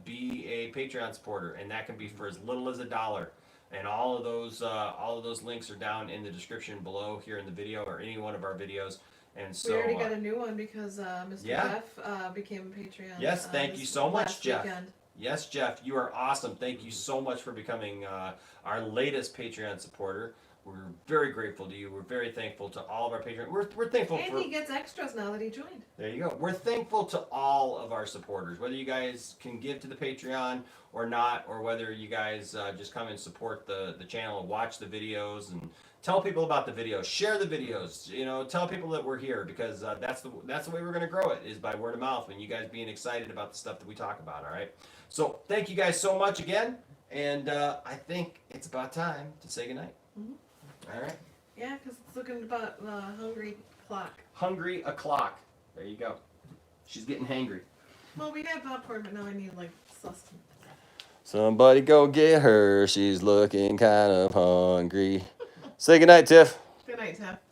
be a Patreon supporter, and that can be for as little as $1. And all of those links are down in the description below here in the video or any one of our videos. And so We already got a new one because Mr. Jeff became a Patreon. Yes, thank you so much, last Jeff. weekend. Yes, Jeff, you are awesome. Thank you so much for becoming our latest Patreon supporter. We're very grateful to you. We're very thankful to all of our Patreon. We're thankful And for. he gets extras now that he joined. There you go. We're thankful to all of our supporters, whether you guys can give to the Patreon or not, or whether you guys just come and support the channel and watch the videos and tell people about the videos, share the videos, tell people that we're here, because that's the way we're going to grow it, is by word of mouth, and you guys being excited about the stuff that we talk about. All right. So thank you guys so much again, and I think it's about time to say goodnight. All right. Yeah, because it's looking about hungry clock. Hungry o'clock. There you go. She's getting hangry. Well, we have popcorn, but now I need like sustenance. Somebody go get her. She's looking kind of hungry. Say goodnight, Tiff. Good night, Tap.